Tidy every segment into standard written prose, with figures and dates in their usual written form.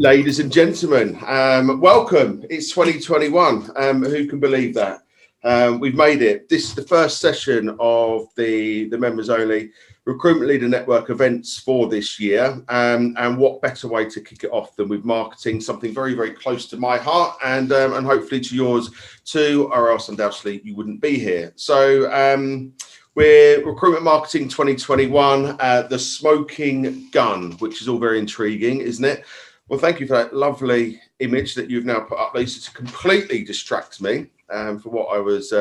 Ladies and gentlemen, welcome. It's 2021. Who can believe that? We've made it. This is the first session of the members only Recruitment Leader Network events for this year. And what better way to kick it off than with marketing, something very, very close to my heart and hopefully to yours too, or else undoubtedly you wouldn't be here. So we're Recruitment Marketing 2021, the smoking gun, which is all very intriguing, isn't it? Well, thank you for that lovely image that you've now put up, Lisa, to completely distract me for what I was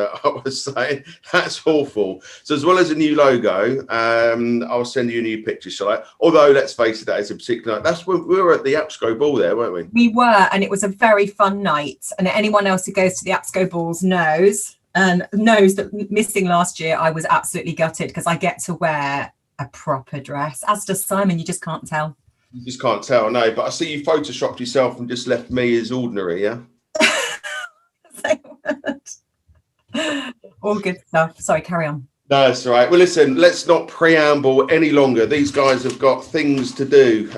saying. That's awful. So as well as a new logo, I'll send you a new picture, shall I? Although, let's face it, that is a particular night. That's when we were at the AppSco ball there, weren't we? We were, and it was a very fun night. And anyone else who goes to the AppSco balls knows that missing last year, I was absolutely gutted because I get to wear a proper dress. As does Simon, you just can't tell. You just can't tell, no. But I see you photoshopped yourself and just left me as ordinary, yeah? All good stuff. Sorry, carry on. No, that's all right. Well, listen, let's not preamble any longer. These guys have got things to do,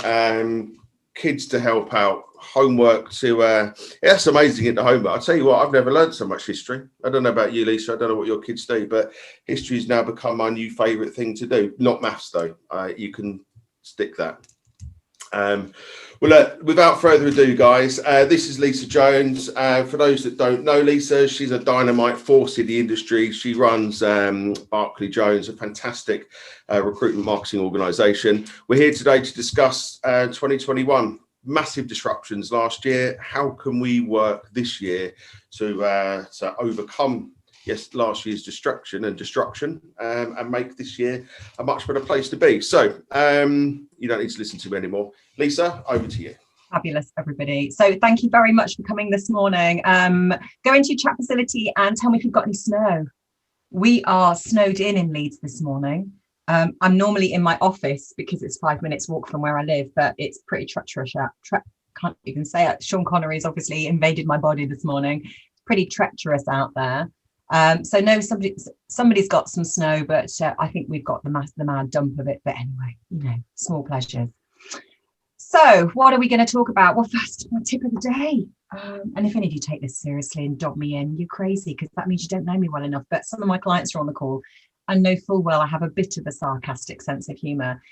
kids to help out, homework to... That's amazing into homework. I'll tell you what, I've never learned so much history. I don't know about you, Lisa. I don't know what your kids do, but history has now become my new favourite thing to do. Not maths, though. You can stick that. Well, without further ado, guys, this is Lisa Jones. For those that don't know Lisa, she's a dynamite force in the industry. She runs Barclay Jones, a fantastic recruitment marketing organisation. We're here today to discuss 2021. Massive disruptions last year. How can we work this year to overcome last year's destruction and make this year a much better place to be. So you don't need to listen to me anymore. Lisa, over to you. Fabulous, everybody. So thank you very much for coming this morning. Go into your chat facility and tell me if you've got any snow. We are snowed in Leeds this morning. I'm normally in my office because it's 5 minutes walk from where I live, but it's pretty treacherous. Can't even say it. Sean Connery's obviously invaded my body this morning. It's pretty treacherous out there. So no, somebody's got some snow, but I think we've got the mad dump of it. But anyway, small pleasures. So what are we going to talk about? Well, first, my tip of the day. And if any of you take this seriously and dob me in, you're crazy, because that means you don't know me well enough. But some of my clients are on the call and know full well I have a bit of a sarcastic sense of humour.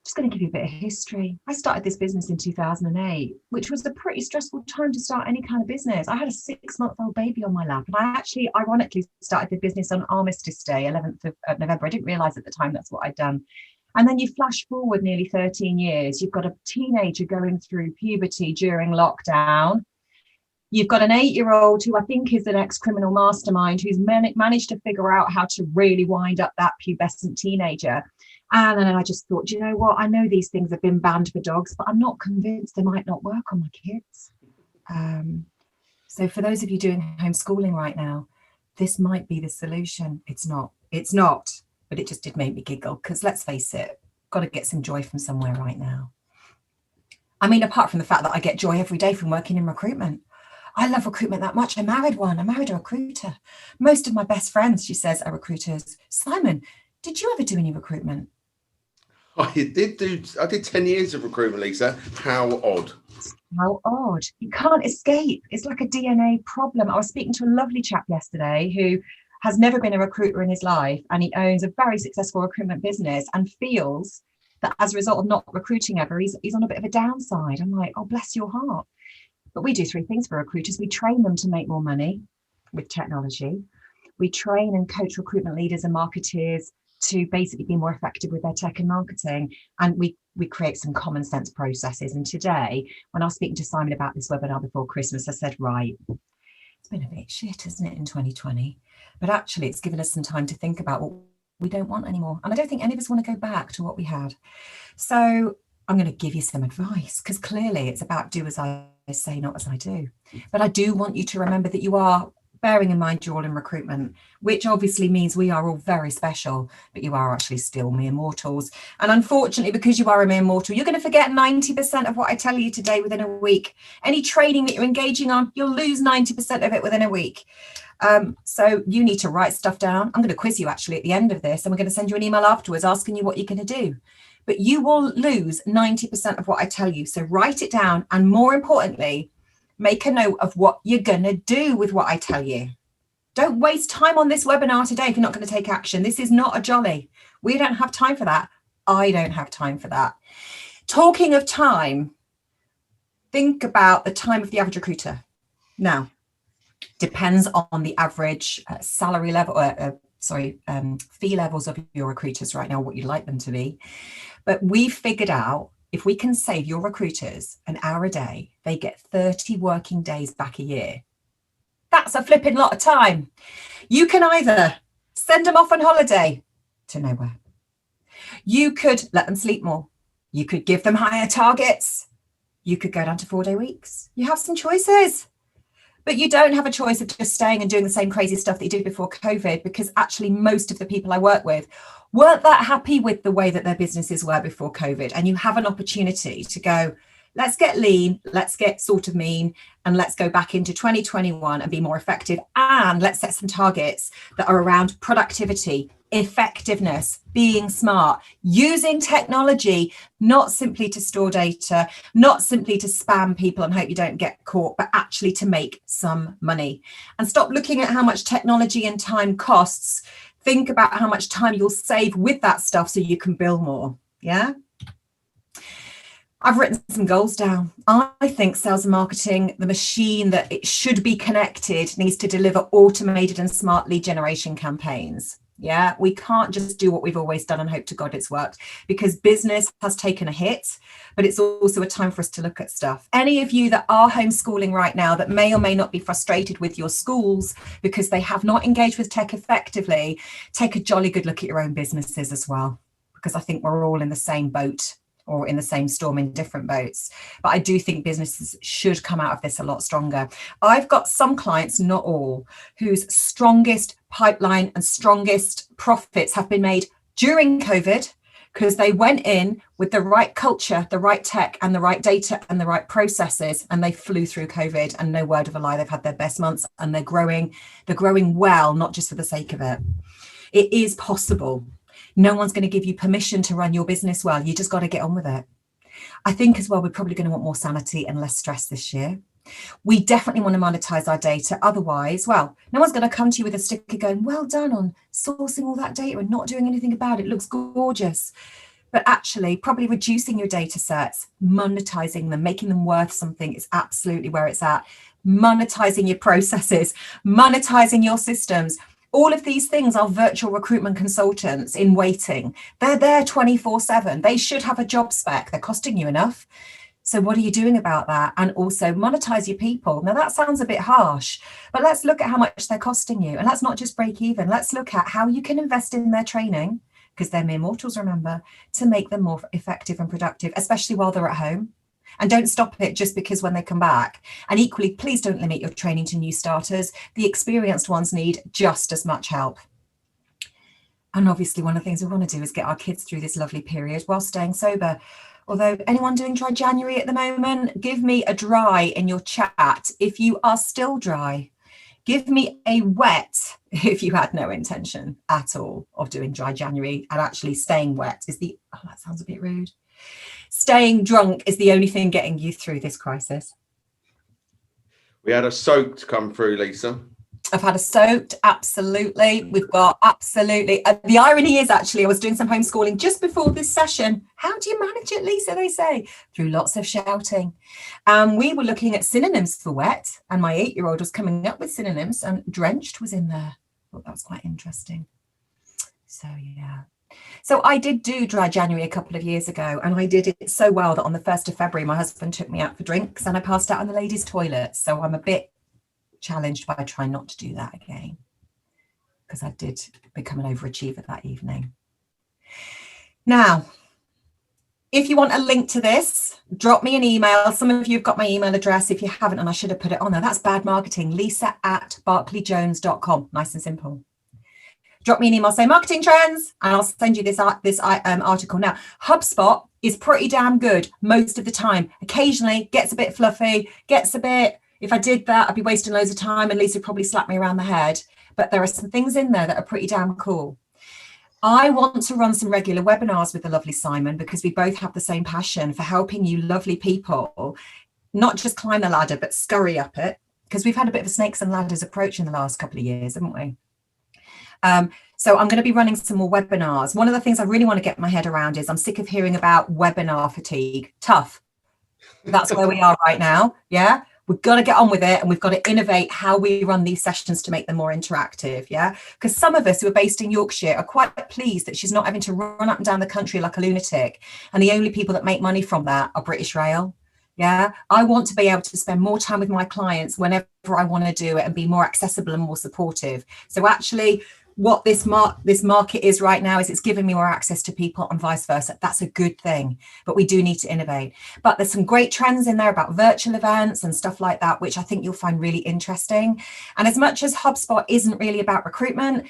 Just going to give you a bit of history. I started this business in 2008, which was a pretty stressful time to start any kind of business. I had a 6-month-old baby on my lap, and I actually, ironically, started the business on Armistice Day, 11th of November. I didn't realise at the time that's what I'd done. And then you flash forward nearly 13 years. You've got a teenager going through puberty during lockdown. You've got an 8-year-old who I think is an ex-criminal mastermind who's managed to figure out how to really wind up that pubescent teenager. And then I just thought, you know what? I know these things have been banned for dogs, but I'm not convinced they might not work on my kids. So for those of you doing homeschooling right now, this might be the solution. It's not, but it just did make me giggle because let's face it, got to get some joy from somewhere right now. I mean, apart from the fact that I get joy every day from working in recruitment. I love recruitment that much. I married a recruiter. Most of my best friends, she says, are recruiters. Simon, did you ever do any recruitment? I did 10 years of recruitment, Lisa. How odd. How odd. You can't escape. It's like a DNA problem. I was speaking to a lovely chap yesterday who has never been a recruiter in his life, and he owns a very successful recruitment business and feels that as a result of not recruiting ever, he's on a bit of a downside. I'm like, oh, bless your heart. But we do 3 things for recruiters. We train them to make more money with technology. We train and coach recruitment leaders and marketers to basically be more effective with their tech and marketing. And we create some common sense processes. And today, when I was speaking to Simon about this webinar before Christmas, I said, right, it's been a bit shit, isn't it, in 2020? But actually, it's given us some time to think about what we don't want anymore. And I don't think any of us want to go back to what we had. So I'm going to give you some advice, because clearly it's about do as I say, not as I do. But I do want you to remember that you are, bearing in mind you're all in recruitment, which obviously means we are all very special, but you are actually still mere mortals. And unfortunately, because you are a mere mortal, you're going to forget 90% of what I tell you today within a week. Any training that you're engaging on, you'll lose 90% of it within a week. So you need to write stuff down. I'm going to quiz you actually at the end of this, and we're going to send you an email afterwards asking you what you're going to do. but you will lose 90% of what I tell you. So write it down, and more importantly, make a note of what you're going to do with what I tell you. Don't waste time on this webinar today if you're not going to take action. This is not a jolly. We don't have time for that. I don't have time for that. Talking of time, think about the time of the average recruiter. Now, depends on the average salary level, fee levels of your recruiters right now, what you'd like them to be. But we figured out if we can save your recruiters an hour a day, they get 30 working days back a year. That's a flipping lot of time. You can either send them off on holiday to nowhere. You could let them sleep more. You could give them higher targets. You could go down to 4-day weeks. You have some choices. But you don't have a choice of just staying and doing the same crazy stuff that you did before COVID, because actually most of the people I work with weren't that happy with the way that their businesses were before COVID. And you have an opportunity to go, let's get lean, let's get sort of mean, and let's go back into 2021 and be more effective. And let's set some targets that are around productivity, effectiveness, being smart, using technology, not simply to store data, not simply to spam people and hope you don't get caught, but actually to make some money. And stop looking at how much technology and time costs. Think about how much time you'll save with that stuff so you can bill more. Yeah. I've written some goals down. I think sales and marketing, the machine that it should be connected, needs to deliver automated and smart lead generation campaigns. Yeah, we can't just do what we've always done and hope to God it's worked, because business has taken a hit, but it's also a time for us to look at stuff. Any of you that are homeschooling right now that may or may not be frustrated with your schools because they have not engaged with tech effectively, take a jolly good look at your own businesses as well, because I think we're all in the same boat, or in the same storm in different boats. But I do think businesses should come out of this a lot stronger. I've got some clients, not all, whose strongest pipeline and strongest profits have been made during COVID, because they went in with the right culture, the right tech and the right data and the right processes, and they flew through COVID, and no word of a lie, they've had their best months, and they're growing well, not just for the sake of it. It is possible. No one's going to give you permission to run your business well. You just got to get on with it. I think as well, we're probably going to want more sanity and less stress this year. We definitely want to monetize our data. Otherwise, well, no one's going to come to you with a sticker going, well done on sourcing all that data and not doing anything about it. It looks gorgeous. But actually, probably reducing your data sets, monetizing them, making them worth something is absolutely where it's at. Monetizing your processes, monetizing your systems. All of these things are virtual recruitment consultants in waiting. They're there 24/7. They should have a job spec. They're costing you enough. So what are you doing about that? And also monetize your people. Now that sounds a bit harsh, but let's look at how much they're costing you. And let's not just break even. Let's look at how you can invest in their training, because they're mere mortals, remember, to make them more effective and productive, especially while they're at home. And don't stop it just because when they come back. And equally, please don't limit your training to new starters. The experienced ones need just as much help. And obviously, one of the things we want to do is get our kids through this lovely period while staying sober. Although, anyone doing dry January at the moment, give me a dry in your chat if you are still dry. Give me a wet if you had no intention at all of doing dry January, and actually staying wet is the, oh, that sounds a bit rude. Staying drunk is the only thing getting you through this crisis. We had a soaked come through, Lisa. I've had a soaked, absolutely. We've got absolutely. The irony is, actually, I was doing some homeschooling just before this session. How do you manage it, Lisa? They say through lots of shouting. We were looking at synonyms for wet, and my 8-year-old was coming up with synonyms, and drenched was in there. I thought that was quite interesting. So yeah. So I did do dry January a couple of years ago, and I did it so well that on the 1st of February, my husband took me out for drinks and I passed out on the ladies' toilet. So I'm a bit challenged by trying not to do that again, because I did become an overachiever that evening. Now, if you want a link to this, drop me an email. Some of you have got my email address. If you haven't, and I should have put it on there, that's bad marketing, lisa@barclayjones.com. Nice and simple. Drop me an email, say marketing trends, and I'll send you this article. Now, HubSpot is pretty damn good most of the time. Occasionally gets a bit fluffy, gets a bit, if I did that, I'd be wasting loads of time and Lisa would probably slap me around the head. But there are some things in there that are pretty damn cool. I want to run some regular webinars with the lovely Simon, because we both have the same passion for helping you lovely people, not just climb the ladder, but scurry up it, because we've had a bit of a snakes and ladders approach in the last couple of years, haven't we? So I'm going to be running some more webinars. One of the things I really want to get my head around is I'm sick of hearing about webinar fatigue. Tough. That's where we are right now. Yeah. We've got to get on with it, and we've got to innovate how we run these sessions to make them more interactive. Yeah. Because some of us who are based in Yorkshire are quite pleased that she's not having to run up and down the country like a lunatic. And the only people that make money from that are British Rail. Yeah. I want to be able to spend more time with my clients whenever I want to do it and be more accessible and more supportive. So actually, what this market is right now is it's giving me more access to people and vice versa. That's a good thing, but we do need to innovate. But there's some great trends in there about virtual events and stuff like that, which I think you'll find really interesting. And as much as HubSpot isn't really about recruitment,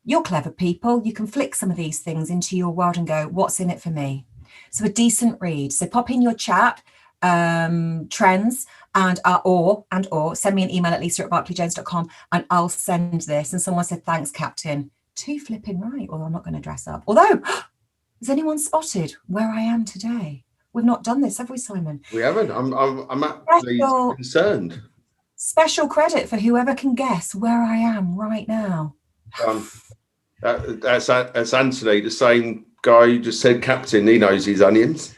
you're clever people. You can flick some of these things into your world and go, what's in it for me? So a decent read. So pop in your chat, trends, and or send me an email at lisa@barclayjones.com, and I'll send this. And someone said, thanks, Captain. Too flipping right. Although I'm not going to dress up. Although, has anyone spotted where I am today? We've not done this, have we, Simon? We haven't. I'm actually concerned. Special credit for whoever can guess where I am right now. That's Anthony, the same guy who just said Captain. He knows his onions.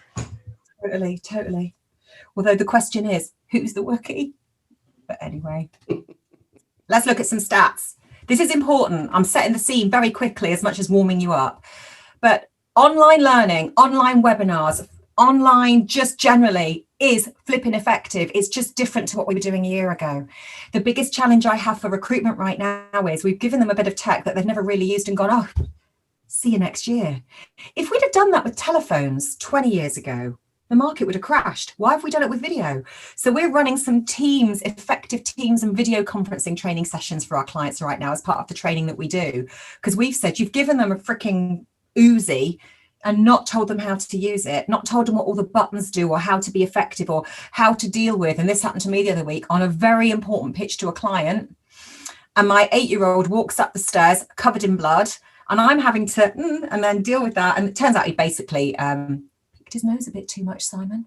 Totally. Although the question is, who's the Wookiee? But anyway, let's look at some stats. This is important. I'm setting the scene very quickly as much as warming you up. But online learning, online webinars, online just generally is flipping effective. It's just different to what we were doing a year ago. The biggest challenge I have for recruitment right now is we've given them a bit of tech that they've never really used and gone, oh, see you next year. If we'd have done that with telephones 20 years ago, the market would have crashed. Why have we done it with video? So we're running some effective Teams and video conferencing training sessions for our clients right now as part of the training that we do. Because we've said, you've given them a freaking Uzi and not told them how to use it, not told them what all the buttons do or how to be effective or how to deal with. And this happened to me the other week on a very important pitch to a client. And my 8-year-old walks up the stairs covered in blood, and I'm having to and then deal with that. And it turns out he basically his nose a bit too much, Simon,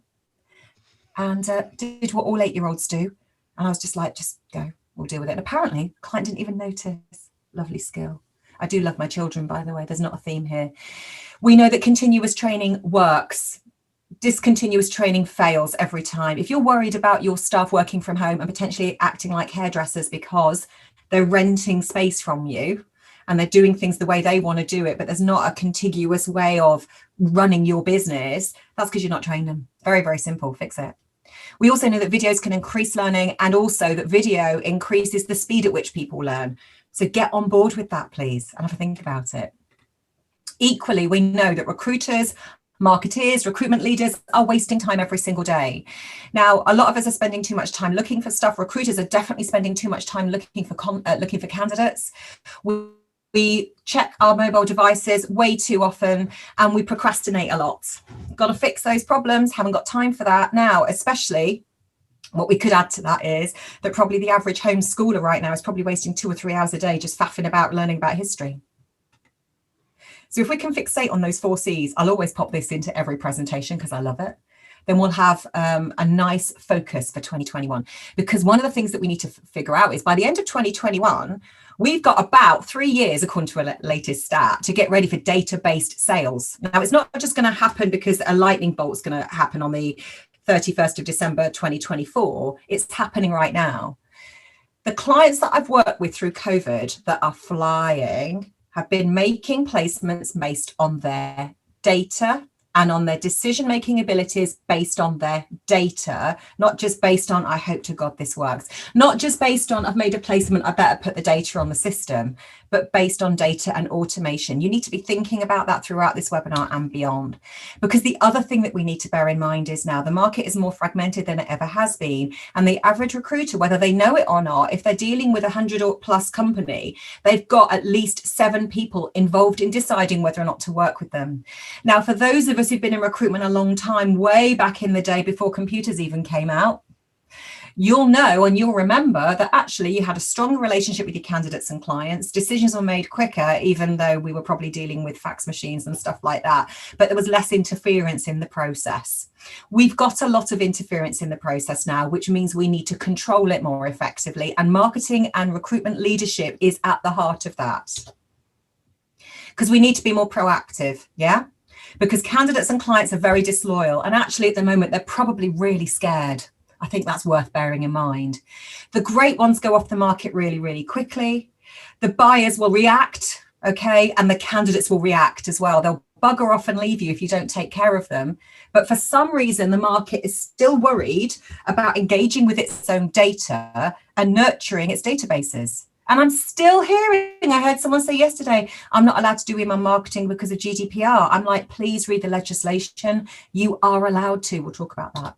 and did what all 8-year-olds do. And I was just like, just go, we'll deal with it. And apparently the client didn't even notice. Lovely skill. I do love my children, by the way. There's not a theme here. We know that continuous training works. Discontinuous training fails every time. If you're worried about your staff working from home and potentially acting like hairdressers because they're renting space from you and they're doing things the way they want to do it, but there's not a contiguous way of running your business, that's because you're not trained them. Very, very simple. Fix it. We also know that videos can increase learning, and also that video increases the speed at which people learn. So get on board with that, please, and have a think about it. Equally, we know that recruiters, marketeers, recruitment leaders are wasting time every single day. Now, a lot of us are spending too much time looking for stuff. Recruiters are definitely spending too much time looking for candidates. We check our mobile devices way too often, and we procrastinate a lot. Got to fix those problems. Haven't got time for that now. Especially, what we could add to that is that probably the average homeschooler right now is probably wasting 2 or 3 hours a day just faffing about learning about history. So if we can fixate on those 4 C's, I'll always pop this into every presentation because I love it. Then we'll have a nice focus for 2021. Because one of the things that we need to figure out is by the end of 2021, we've got about 3 years, according to a latest stat, to get ready for data-based sales. Now, it's not just going to happen because a lightning bolt's going to happen on the 31st of December, 2024. It's happening right now. The clients that I've worked with through COVID that are flying have been making placements based on their data and on their decision-making abilities based on their data, not just based on, I hope to God this works, not just based on, I've made a placement, I better put the data on the system, but based on data and automation. You need to be thinking about that throughout this webinar and beyond. Because the other thing that we need to bear in mind is now the market is more fragmented than it ever has been. And the average recruiter, whether they know it or not, if they're dealing with 100+ company, they've got at least 7 people involved in deciding whether or not to work with them. Now, for those of us who've been in recruitment a long time, way back in the day before computers even came out, you'll know and you'll remember that actually you had a stronger relationship with your candidates and clients. Decisions were made quicker, even though we were probably dealing with fax machines and stuff like that, but there was less interference in the process. We've got a lot of interference in the process now, which means we need to control it more effectively, and marketing and recruitment leadership is at the heart of that, because we need to be more proactive. Yeah, because candidates and clients are very disloyal, and actually at the moment they're probably really scared. I think that's worth bearing in mind. The great ones go off the market really, really quickly. The buyers will react, okay, and the candidates will react as well. They'll bugger off and leave you if you don't take care of them. But for some reason, the market is still worried about engaging with its own data and nurturing its databases. And I'm still hearing, I heard someone say yesterday, I'm not allowed to do email marketing because of GDPR. I'm like, please read the legislation. You are allowed to. We'll talk about that.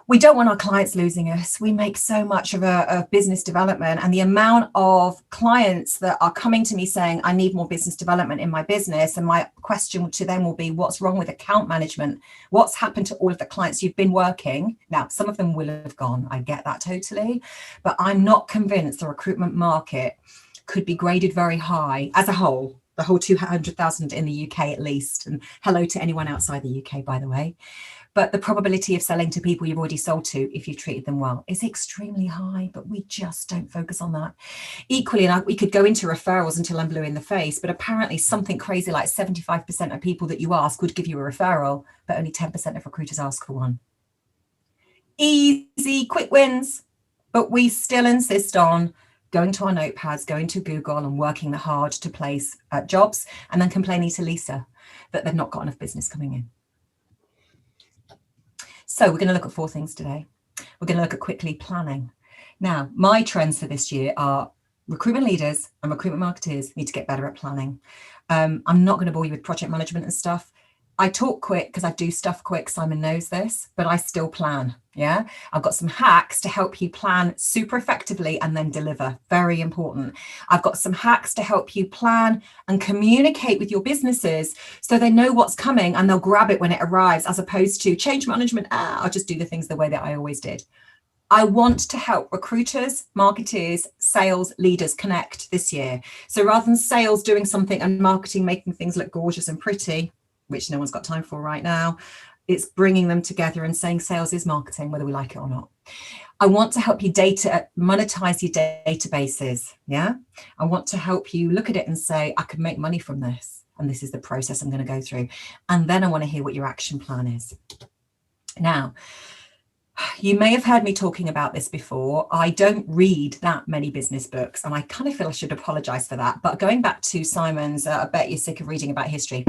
We don't want our clients losing us. We make so much of business development, and the amount of clients that are coming to me saying, I need more business development in my business. And my question to them will be, what's wrong with account management? What's happened to all of the clients you've been working? Now, some of them will have gone. I get that totally, but I'm not convinced the recruitment market could be graded very high as a whole, the whole 200,000 in the UK at least. And hello to anyone outside the UK, by the way. But the probability of selling to people you've already sold to, if you've treated them well, is extremely high, but we just don't focus on that. Equally, and we could go into referrals until I'm blue in the face, but apparently something crazy like 75% of people that you ask would give you a referral, but only 10% of recruiters ask for one. Easy, quick wins, but we still insist on going to our notepads, going to Google and working hard to place jobs, and then complaining to Lisa that they've not got enough business coming in. So we're going to look at 4 things today. We're going to look at quickly planning. Now, my trends for this year are recruitment leaders and recruitment marketers need to get better at planning. I'm not going to bore you with project management and stuff. I talk quick because I do stuff quick. Simon knows this, but I still plan. Yeah, I've got some hacks to help you plan super effectively and then deliver. Very important. I've got some hacks to help you plan and communicate with your businesses so they know what's coming and they'll grab it when it arrives, as opposed to change management. I'll just do the things the way that I always did. I want to help recruiters, marketers, sales leaders connect this year. So rather than sales doing something and marketing making things look gorgeous and pretty, which no one's got time for right now, it's bringing them together and saying sales is marketing, whether we like it or not. I want to help you monetize your databases. Yeah, I want to help you look at it and say, I could make money from this, and this is the process I'm going to go through. And then I want to hear what your action plan is. Now, you may have heard me talking about this before. I don't read that many business books, and I kind of feel I should apologize for that. But going back to Simon's, I bet you're sick of reading about history.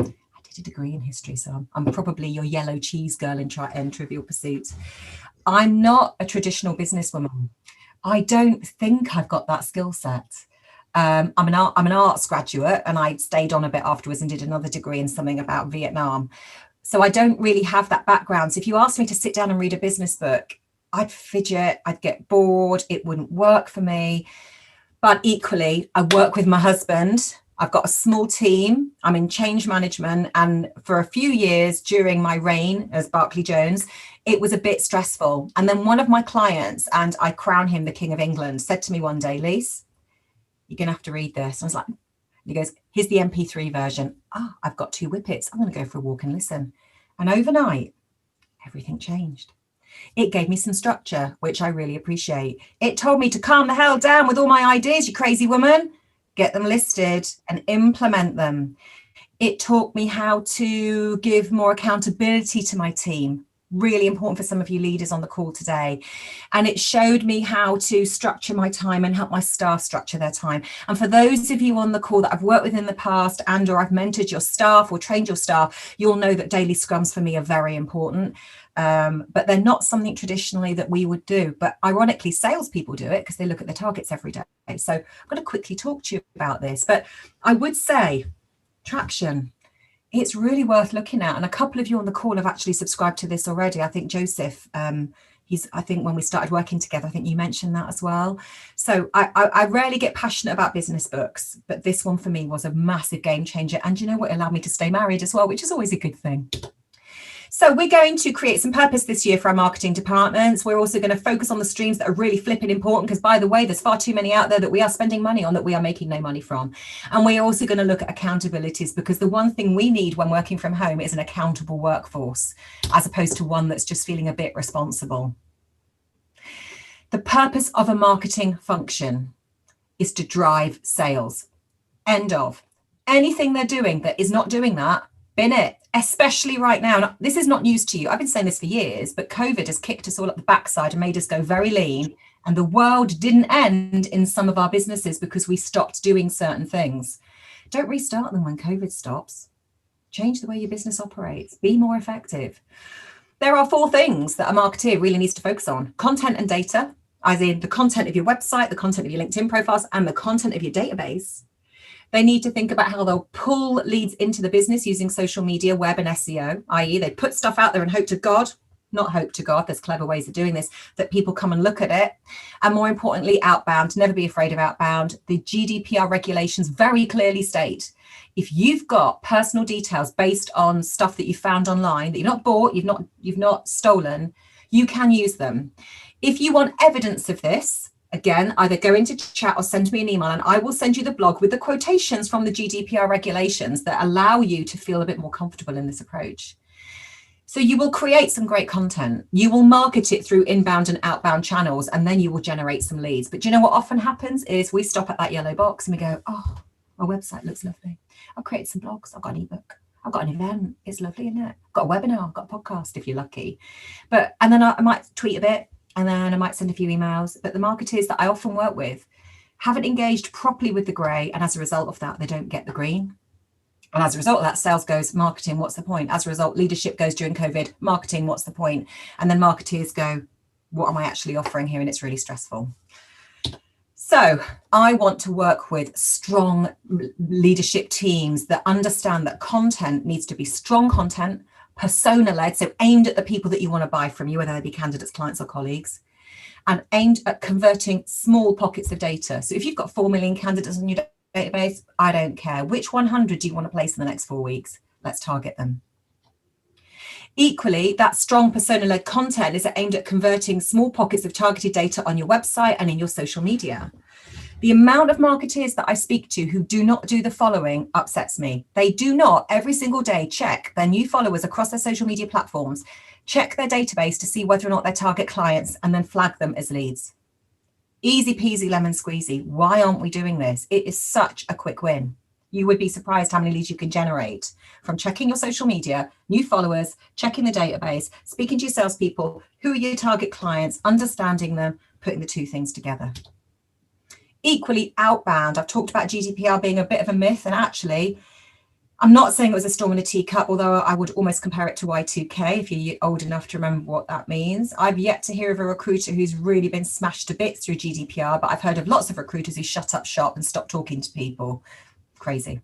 A degree in history, so I'm probably your yellow cheese girl in Trivial Pursuit. I'm not a traditional businesswoman. I don't think I've got that skill set. I'm an arts graduate, and I stayed on a bit afterwards and did another degree in something about Vietnam. So I don't really have that background. So if you asked me to sit down and read a business book, I'd fidget, I'd get bored, it wouldn't work for me. But equally, I work with my husband. I've got a small team. I'm in change management. And for a few years during my reign as Barclay Jones, it was a bit stressful. And then one of my clients, and I crown him the King of England, said to me one day, Lise, you're going to have to read this. And I was like, he goes, here's the MP3 version. I've got 2 whippets. I'm going to go for a walk and listen. And overnight, everything changed. It gave me some structure, which I really appreciate. It told me to calm the hell down with all my ideas, you crazy woman. Get them listed and implement them. It taught me how to give more accountability to my team. Really important for some of you leaders on the call today. And it showed me how to structure my time and help my staff structure their time. And for those of you on the call that I've worked with in the past and or I've mentored your staff or trained your staff, you'll know that daily scrums for me are very important. But they're not something traditionally that we would do. But ironically, salespeople do it because they look at their targets every day. So I'm going to quickly talk to you about this. But I would say traction, it's really worth looking at. And a couple of you on the call have actually subscribed to this already. I think Joseph, I think when we started working together, I think you mentioned that as well. So I rarely get passionate about business books, but this one for me was a massive game changer. And you know what? It allowed me to stay married as well, which is always a good thing. So we're going to create some purpose this year for our marketing departments. We're also going to focus on the streams that are really flipping important, because by the way, there's far too many out there that we are spending money on that we are making no money from. And we're also going to look at accountabilities, because the one thing we need when working from home is an accountable workforce, as opposed to one that's just feeling a bit responsible. The purpose of a marketing function is to drive sales. End of. Anything they're doing that is not doing that, bin it, especially right now. Now, this is not news to you. I've been saying this for years, but COVID has kicked us all up the backside and made us go very lean. And the world didn't end in some of our businesses because we stopped doing certain things. Don't restart them when COVID stops. Change the way your business operates. Be more effective. There are 4 things that a marketeer really needs to focus on: content and data, as in the content of your website, the content of your LinkedIn profiles, and the content of your database. They need to think about how they'll pull leads into the business using social media, web, and SEO, i.e. they put stuff out there and hope to God, not hope to God, there's clever ways of doing this, that people come and look at it. And more importantly, outbound, never be afraid of outbound. The GDPR regulations very clearly state, if you've got personal details based on stuff that you found online, that you've not bought, you've not stolen, you can use them. If you want evidence of this, again, either go into chat or send me an email and I will send you the blog with the quotations from the GDPR regulations that allow you to feel a bit more comfortable in this approach. So you will create some great content. You will market it through inbound and outbound channels, and then you will generate some leads. But do you know what often happens is we stop at that yellow box and we go, oh, my website looks lovely. I've created some blogs. I've got an ebook. I've got an event. It's lovely, isn't it? I've got a webinar. I've got a podcast if you're lucky. And then I might tweet a bit, and then I might send a few emails. But the marketers that I often work with haven't engaged properly with the grey. And as a result of that, they don't get the green. And as a result of that, sales goes, marketing, what's the point? As a result, leadership goes during COVID, marketing, what's the point? And then marketers go, what am I actually offering here? And it's really stressful. So I want to work with strong leadership teams that understand that content needs to be strong content, persona-led, so aimed at the people that you want to buy from you, whether they be candidates, clients, or colleagues, and aimed at converting small pockets of data. So if you've got 4 million candidates on your database, I don't care. Which 100 do you want to place in the next 4 weeks? Let's target them. Equally, that strong persona-led content is aimed at converting small pockets of targeted data on your website and in your social media. The amount of marketers that I speak to who do not do the following upsets me. They do not every single day check their new followers across their social media platforms, check their database to see whether or not they're target clients, and then flag them as leads. Easy peasy lemon squeezy. Why aren't we doing this? It is such a quick win. You would be surprised how many leads you can generate from checking your social media, new followers, checking the database, speaking to your salespeople, who are your target clients, understanding them, putting the 2 things together. Equally, outbound. I've talked about GDPR being a bit of a myth, and actually, I'm not saying it was a storm in a teacup, although I would almost compare it to Y2K if you're old enough to remember what that means. I've yet to hear of a recruiter who's really been smashed to bits through GDPR, but I've heard of lots of recruiters who shut up shop and stopped talking to people. Crazy.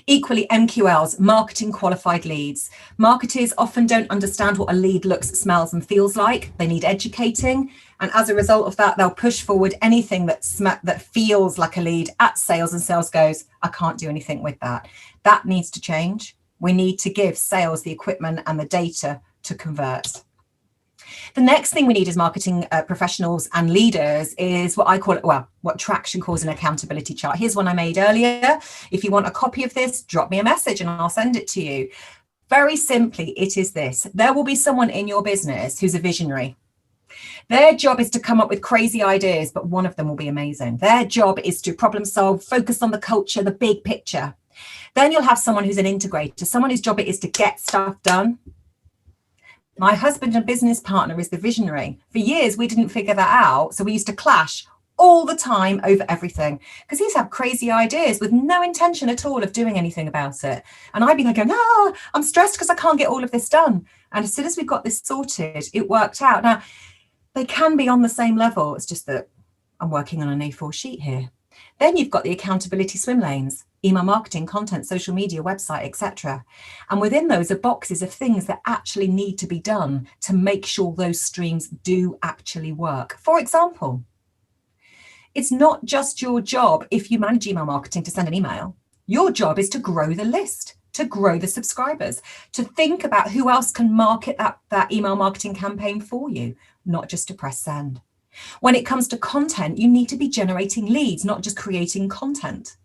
Equally, MQLs, marketing qualified leads. Marketers often don't understand what a lead looks, smells, and feels like. They need educating. And as a result of that, they'll push forward anything that feels like a lead at sales, and sales goes, I can't do anything with that. That needs to change. We need to give sales the equipment and the data to convert. The next thing we need as marketing professionals and leaders is what I call it, well, what Traction calls an accountability chart. Here's one I made earlier. If you want a copy of this, drop me a message and I'll send it to you. Very simply, it is this. There will be someone in your business who's a visionary. Their job is to come up with crazy ideas, but one of them will be amazing. Their job is to problem solve, focus on the culture, the big picture. Then you'll have someone who's an integrator, someone whose job it is to get stuff done. My husband and business partner is the visionary. For years, we didn't figure that out. So we used to clash all the time over everything because he's had crazy ideas with no intention at all of doing anything about it. And I'd be like, no, I'm stressed because I can't get all of this done. And as soon as we got this sorted, it worked out. Now, they can be on the same level. It's just that I'm working on an A4 sheet here. Then you've got the accountability swim lanes, email marketing, content, social media, website, etc. And within those are boxes of things that actually need to be done to make sure those streams do actually work. For example, it's not just your job if you manage email marketing to send an email. Your job is to grow the list. to grow the subscribers, to think about who else can market that email marketing campaign for you, not just to press send. When it comes to content, you need to be generating leads, not just creating content.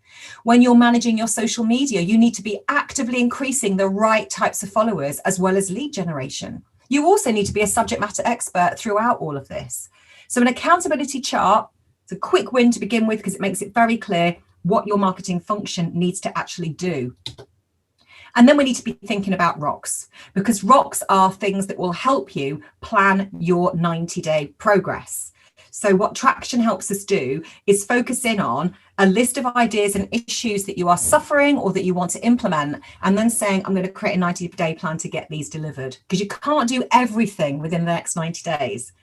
When you're managing your social media, you need to be actively increasing the right types of followers as well as lead generation. You also need to be a subject matter expert throughout all of this. So an accountability chart, it's a quick win to begin with because it makes it very clear what your marketing function needs to actually do. And then we need to be thinking about rocks, because rocks are things that will help you plan your 90-day progress. So what Traction helps us do is focus in on a list of ideas and issues that you are suffering or that you want to implement, and then saying, I'm going to create a 90-day plan to get these delivered, because you can't do everything within the next 90 days.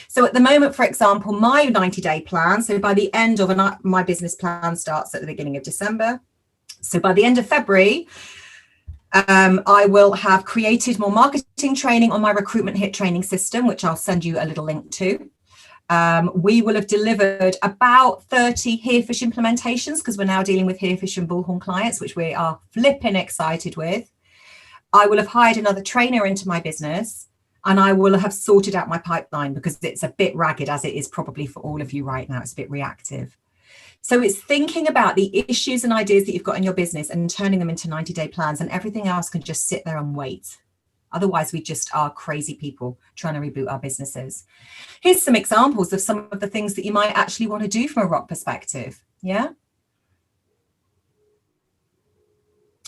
So at the moment, for example, my 90-day plan, so by the end of my business plan starts at the beginning of December. So by the end of February, I will have created more marketing training on my Recruitment Hit training system, which I'll send you a little link to. We will have delivered about 30 Herefish implementations, because we're now dealing with Herefish and Bullhorn clients, which we are flipping excited with. I will have hired another trainer into my business, and I will have sorted out my pipeline, because it's a bit ragged, as it is probably for all of you right now. It's a bit reactive. So it's thinking about the issues and ideas that you've got in your business and turning them into 90-day plans, and everything else can just sit there and wait. Otherwise, we just are crazy people trying to reboot our businesses. Here's some examples of some of the things that you might actually want to do from a rock perspective. Yeah.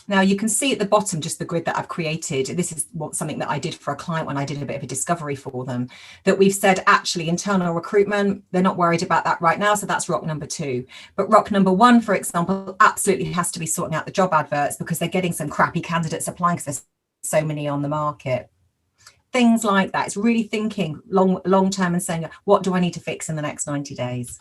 Now you can see at the bottom just the grid that I've created. This is something that I did for a client when I did a bit of a discovery for them, that we've said actually internal recruitment, they're not worried about that right now. So that's rock number 2. But rock number 1, for example, absolutely has to be sorting out the job adverts, because they're getting some crappy candidates applying because there's so many on the market. Things like that. It's really thinking long term and saying, what do I need to fix in the next 90 days?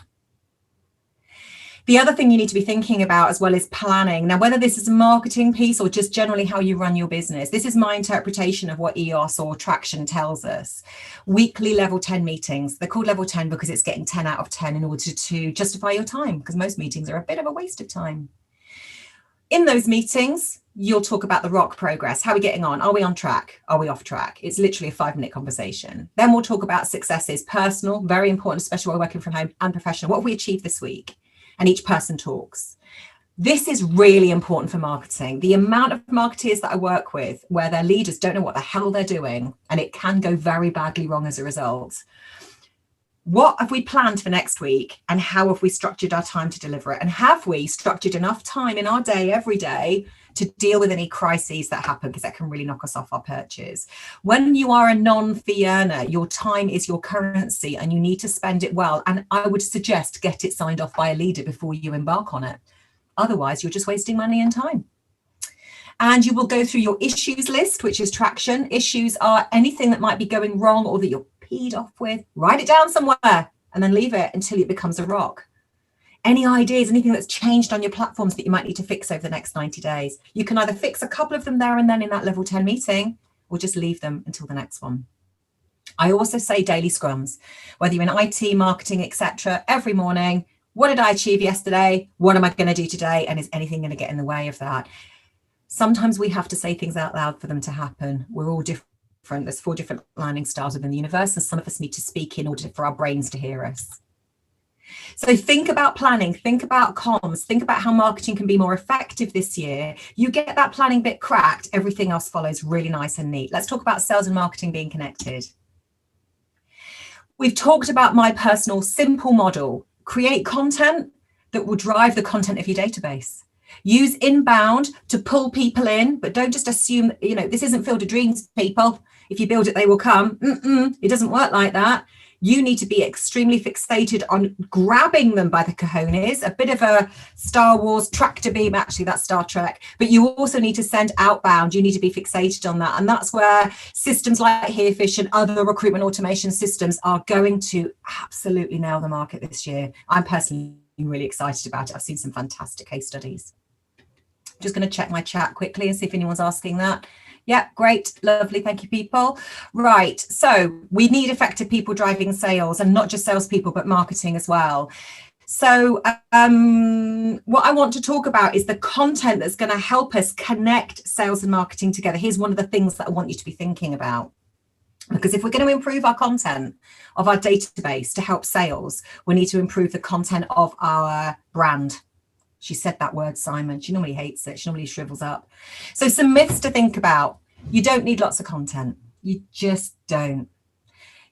The other thing you need to be thinking about as well is planning. Now, whether this is a marketing piece or just generally how you run your business, this is my interpretation of what EOS or Traction tells us. Weekly level 10 meetings. They're called level 10 because it's getting 10 out of 10 in order to justify your time, because most meetings are a bit of a waste of time. In those meetings, you'll talk about the rock progress. How are we getting on? Are we on track? Are we off track? It's literally a 5-minute conversation. Then we'll talk about successes, personal, very important, especially while working from home, and professional. What have we achieved this week? And each person talks. This is really important for marketing. The amount of marketers that I work with where their leaders don't know what the hell they're doing, and it can go very badly wrong as a result. What have we planned for next week, and how have we structured our time to deliver it? And have we structured enough time in our day every day to deal with any crises that happen, because that can really knock us off our perches. When you are a non-fee earner, your time is your currency and you need to spend it well. And I would suggest get it signed off by a leader before you embark on it. Otherwise, you're just wasting money and time. And you will go through your issues list, which is Traction. Issues are anything that might be going wrong or that you're peed off with. Write it down somewhere and then leave it until it becomes a rock. Any ideas, anything that's changed on your platforms that you might need to fix over the next 90 days. You can either fix a couple of them there and then in that level 10 meeting, or just leave them until the next one. I also say daily scrums, whether you're in IT, marketing, etc. Every morning, what did I achieve yesterday? What am I going to do today? And is anything going to get in the way of that? Sometimes we have to say things out loud for them to happen. We're all different. There's 4 different learning styles within the universe, and some of us need to speak in order for our brains to hear us. So think about planning, think about comms, think about how marketing can be more effective this year. You get that planning bit cracked, everything else follows really nice and neat. Let's talk about sales and marketing being connected. We've talked about my personal simple model. Create content that will drive the content of your database. Use inbound to pull people in, but don't just assume, this isn't Field of Dreams, people. If you build it, they will come. It doesn't work like that. You need to be extremely fixated on grabbing them by the cojones, a bit of a Star Wars tractor beam, actually that's Star Trek, but you also need to send outbound. You need to be fixated on that. And that's where systems like Herefish and other recruitment automation systems are going to absolutely nail the market this year. I'm personally really excited about it. I've seen some fantastic case studies. Just going to check my chat quickly and see if anyone's asking that. Yeah, great, lovely, thank you, people. Right, so we need effective people driving sales, and not just salespeople, but marketing as well. So what I want to talk about is the content that's going to help us connect sales and marketing together. Here's one of the things that I want you to be thinking about. Because if we're going to improve our content of our database to help sales, we need to improve the content of our brand. She said that word, Simon. She normally hates it. She normally shrivels up. So some myths to think about. You don't need lots of content. You just don't.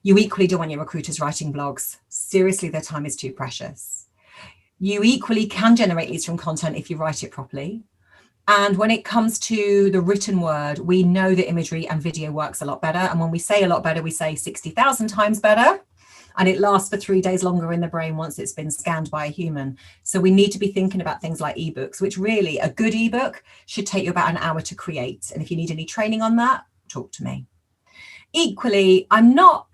You equally don't want your recruiters writing blogs. Seriously, their time is too precious. You equally can generate leads from content if you write it properly. And when it comes to the written word, we know that imagery and video works a lot better. And when we say a lot better, we say 60,000 times better. And it lasts for 3 days longer in the brain once it's been scanned by a human. So we need to be thinking about things like ebooks, which really a good ebook should take you about an hour to create. And if you need any training on that, talk to me. Equally, I'm not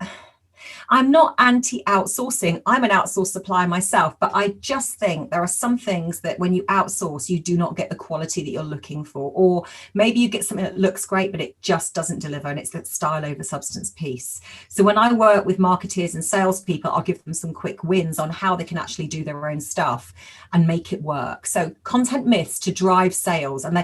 anti-outsourcing. I'm an outsourced supplier myself, but I just think there are some things that when you outsource, you do not get the quality that you're looking for. Or maybe you get something that looks great, but it just doesn't deliver. And it's that style over substance piece. So when I work with marketers and salespeople, I'll give them some quick wins on how they can actually do their own stuff and make it work. So content myths to drive sales. And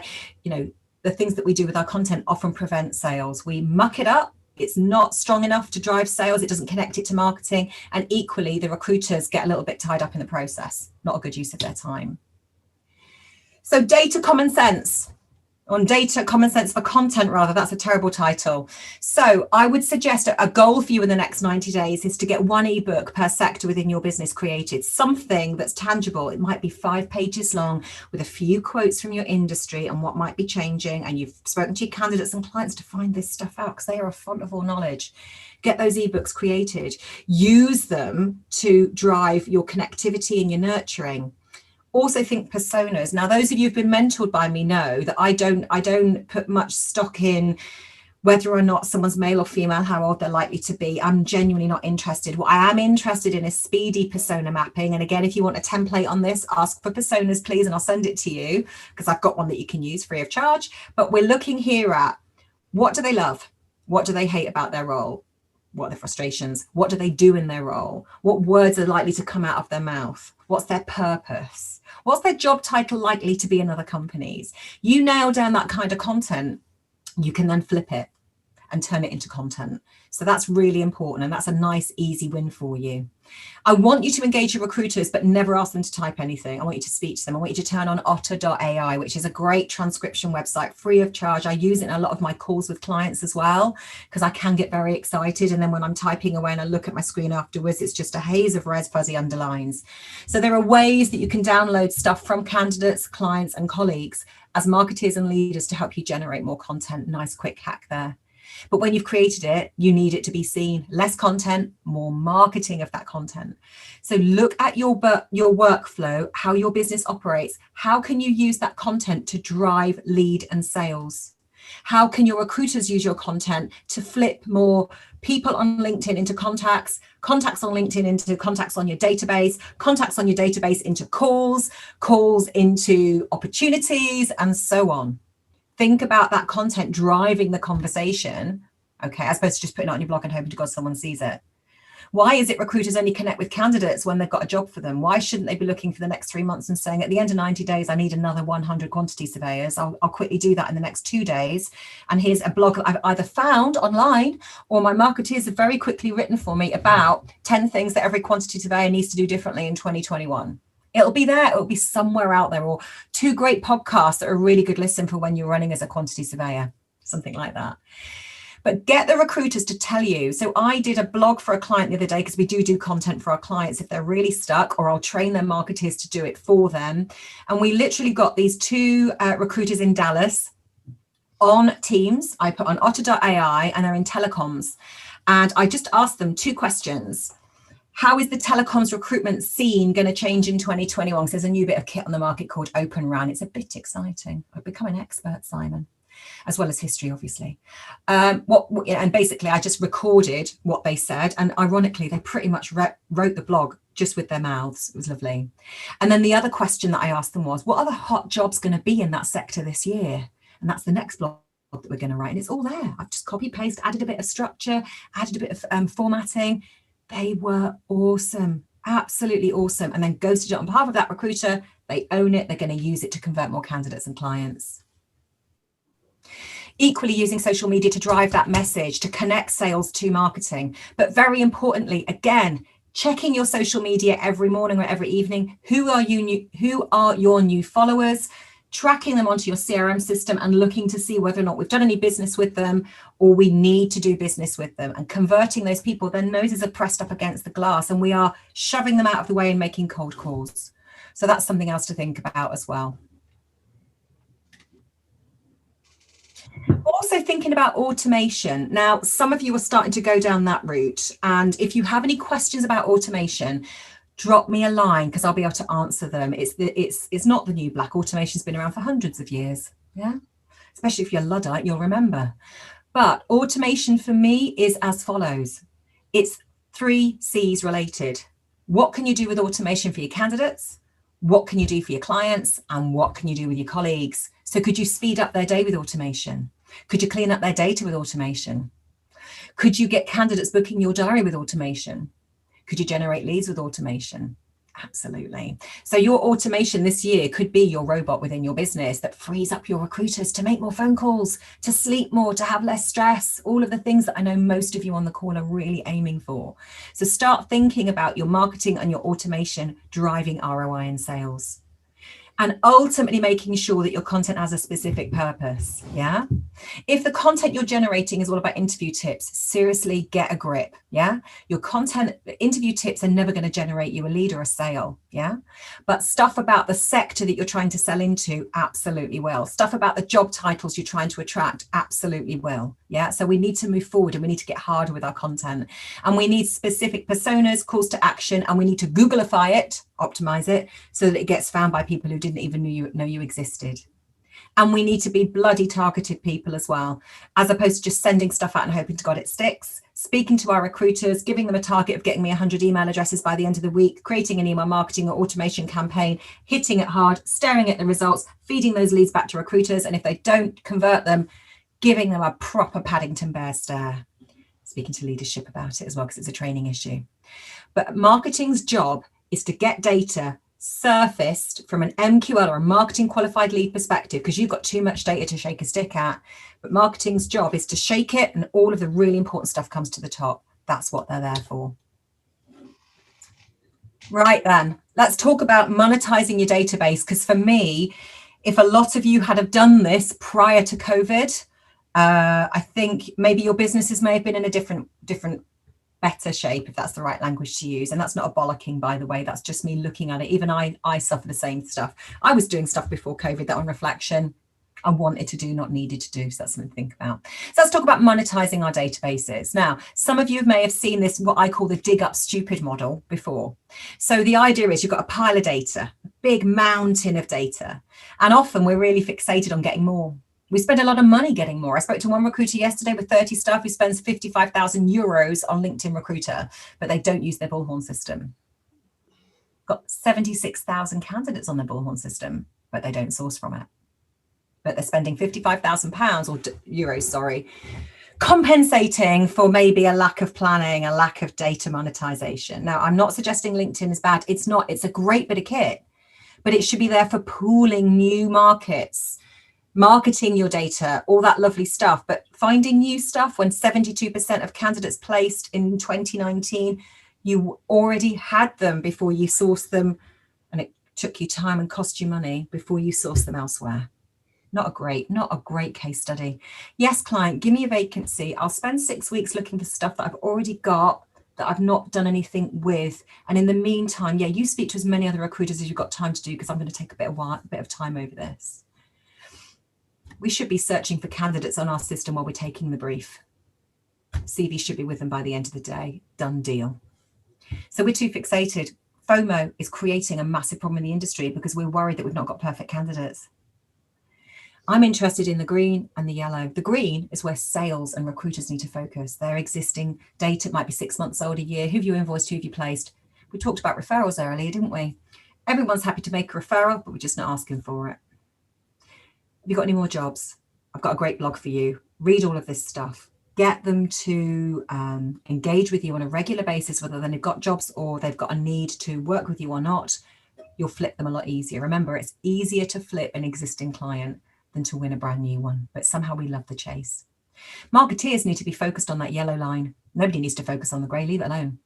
the things that we do with our content often prevent sales. We muck it up. It's not strong enough to drive sales. It doesn't connect it to marketing. And equally, the recruiters get a little bit tied up in the process. Not a good use of their time. So data common sense. On data common sense for content, rather, that's a terrible title. So I would suggest a goal for you in the next 90 days is to get 1 ebook per sector within your business created, something that's tangible. It might be 5 pages long with a few quotes from your industry and what might be changing. And you've spoken to your candidates and clients to find this stuff out because they are a font of all knowledge. Get those ebooks created. Use them to drive your connectivity and your nurturing. Also think personas. Now, those of you who've been mentored by me know that I don't put much stock in whether or not someone's male or female, how old they're likely to be. I'm genuinely not interested. What I am interested in is speedy persona mapping. And again, if you want a template on this, ask for personas, please, and I'll send it to you because I've got one that you can use free of charge. But we're looking here at what do they love? What do they hate about their role? What are their frustrations? What do they do in their role? What words are likely to come out of their mouth? What's their purpose? What's their job title likely to be in other companies? You nail down that kind of content, you can then flip it and turn it into content. So that's really important. And that's a nice, easy win for you. I want you to engage your recruiters, but never ask them to type anything. I want you to speak to them. I want you to turn on otter.ai, which is a great transcription website, free of charge. I use it in a lot of my calls with clients as well, because I can get very excited. And then when I'm typing away and I look at my screen afterwards, it's just a haze of red fuzzy underlines. So there are ways that you can download stuff from candidates, clients, and colleagues as marketers and leaders to help you generate more content. Nice quick hack there. But when you've created it, you need it to be seen. Less content, more marketing of that content. So look at your workflow, how your business operates. How can you use that content to drive lead and sales? How can your recruiters use your content to flip more people on LinkedIn into contacts, contacts on LinkedIn into contacts on your database, contacts on your database into calls, calls into opportunities, and so on? Think about that content driving the conversation, okay, as opposed to just putting it on your blog and hoping to God someone sees it. Why is it recruiters only connect with candidates when they've got a job for them? Why shouldn't they be looking for the next 3 months and saying, at the end of 90 days, I need another 100 quantity surveyors. I'll quickly do that in the next 2 days. And here's a blog I've either found online or my marketers have very quickly written for me about 10 things that every quantity surveyor needs to do differently in 2021. It'll be there. It'll be somewhere out there, or 2 great podcasts that are a really good listen for when you're running as a quantity surveyor, something like that. But get the recruiters to tell you. So I did a blog for a client the other day, because we do content for our clients if they're really stuck, or I'll train their marketers to do it for them. And we literally got these 2 recruiters in Dallas on Teams. I put on otter.ai and they're in telecoms. And I just asked them 2 questions. How is the telecoms recruitment scene going to change in 2021? So there's a new bit of kit on the market called Open RAN. It's a bit exciting. I've become an expert, Simon, as well as history, obviously. And basically, I just recorded what they said. And ironically, they pretty much wrote the blog just with their mouths. It was lovely. And then the other question that I asked them was, what are the hot jobs going to be in that sector this year? And that's the next blog that we're going to write. And it's all there. I've just copy paste, added a bit of structure, added a bit of formatting. They were awesome. Absolutely awesome. And then ghosted it on behalf of that recruiter. They own it. They're going to use it to convert more candidates and clients. Equally using social media to drive that message, to connect sales to marketing. But very importantly, again, checking your social media every morning or every evening. Who are your new followers? Tracking them onto your CRM system and looking to see whether or not we've done any business with them or we need to do business with them, and converting those people. Their noses are pressed up against the glass and we are shoving them out of the way and making cold calls. So that's something else to think about as well. Also thinking about automation. Now, some of you are starting to go down that route. And if you have any questions about automation, drop me a line because I'll be able to answer them. It's not the new black. Automation's been around for hundreds of years. Yeah, especially if you're Luddite, you'll remember. But automation for me is as follows. It's 3 C's related. What can you do with automation for your candidates? What can you do for your clients? And what can you do with your colleagues? So could you speed up their day with automation? Could you clean up their data with automation? Could you get candidates booking your diary with automation? Could you generate leads with automation? Absolutely. So your automation this year could be your robot within your business that frees up your recruiters to make more phone calls, to sleep more, to have less stress, all of the things that I know most of you on the call are really aiming for. So start thinking about your marketing and your automation driving ROI in sales. And ultimately making sure that your content has a specific purpose. Yeah. If the content you're generating is all about interview tips, seriously get a grip. Yeah. Your content, interview tips are never going to generate you a lead or a sale. Yeah. But stuff about the sector that you're trying to sell into, absolutely will. Stuff about the job titles you're trying to attract, absolutely will. Yeah. So we need to move forward and we need to get harder with our content. And we need specific personas, calls to action, and we need to Googleify it, optimize it, so that it gets found by people who didn't even know you existed. And we need to be bloody targeted people as well, as opposed to just sending stuff out and hoping to God it sticks. Speaking to our recruiters, giving them a target of getting me 100 email addresses by the end of the week, creating an email marketing or automation campaign, hitting it hard, staring at the results, feeding those leads back to recruiters. And if they don't convert them, giving them a proper Paddington Bear stare. Speaking to leadership about it as well, because it's a training issue. But marketing's job is to get data surfaced from an MQL or a marketing qualified lead perspective, because you've got too much data to shake a stick at. But marketing's job is to shake it and all of the really important stuff comes to the top. That's what they're there for. Right then, let's talk about monetizing your database, because for me, if a lot of you had have done this prior to COVID, I think maybe your businesses may have been in a different better shape, if that's the right language to use. And that's not a bollocking, by the way, that's just me looking at it. Even I suffer the same stuff. I was doing stuff before COVID that on reflection I wanted to do, not needed to do. So that's something to think about. So let's talk about monetizing our databases. Now, some of you may have seen this, what I call the dig up stupid model before. So the idea is you've got a pile of data, a big mountain of data, and often we're really fixated on getting more. We spend a lot of money getting more. I spoke to one recruiter yesterday with 30 staff who spends 55,000 euros on LinkedIn Recruiter, but they don't use their bullhorn system. Got 76,000 candidates on their bullhorn system, but they don't source from it. But they're spending £55,000 or euros, sorry, compensating for maybe a lack of planning, a lack of data monetization. Now, I'm not suggesting LinkedIn is bad. It's not. It's a great bit of kit, but it should be there for pooling new markets, marketing your data, all that lovely stuff, but finding new stuff when 72% of candidates placed in 2019, you already had them before you sourced them, and it took you time and cost you money before you sourced them elsewhere. Not a great case study. Yes, client, give me a vacancy. I'll spend 6 weeks looking for stuff that I've already got, that I've not done anything with. And in the meantime, yeah, you speak to as many other recruiters as you've got time to do, because I'm going to take a bit of time over this. We should be searching for candidates on our system while we're taking the brief. CV should be with them by the end of the day. Done deal. So we're too fixated. FOMO is creating a massive problem in the industry because we're worried that we've not got perfect candidates. I'm interested in the green and the yellow. The green is where sales and recruiters need to focus. Their existing data might be 6 months old, a year. Who have you invoiced? Who have you placed? We talked about referrals earlier, didn't we? Everyone's happy to make a referral, but we're just not asking for it. Have you got any more jobs? I've got a great blog for you. Read all of this stuff. get them to engage with you on a regular basis, whether they've got jobs or they've got a need to work with you or not, you'll flip them a lot easier. Remember, it's easier to flip an existing client than to win a brand new one, but somehow we love the chase. Marketeers need to be focused on that yellow line. Nobody needs to focus on the grey, leave it alone.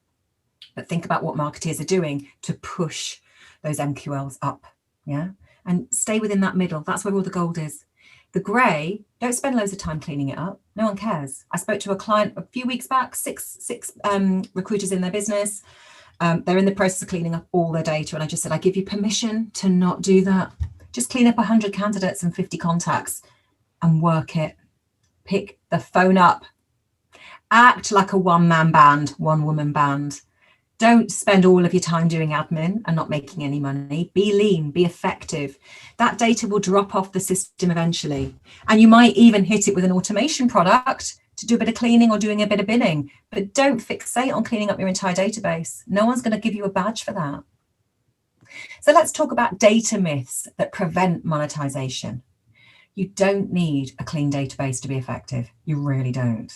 But think about what marketeers are doing to push those MQLs up, yeah? And stay within that middle. That's where all the gold is. The grey, don't spend loads of time cleaning it up. No one cares. I spoke to a client a few weeks back, six recruiters in their business. They're in the process of cleaning up all their data. And I just said, I give you permission to not do that. Just clean up 100 candidates and 50 contacts and work it. Pick the phone up. Act like a one-man band, one-woman band. Don't spend all of your time doing admin and not making any money. Be lean, be effective. That data will drop off the system eventually. And you might even hit it with an automation product to do a bit of cleaning or doing a bit of binning. But don't fixate on cleaning up your entire database. No one's going to give you a badge for that. So let's talk about data myths that prevent monetization. You don't need a clean database to be effective. You really don't.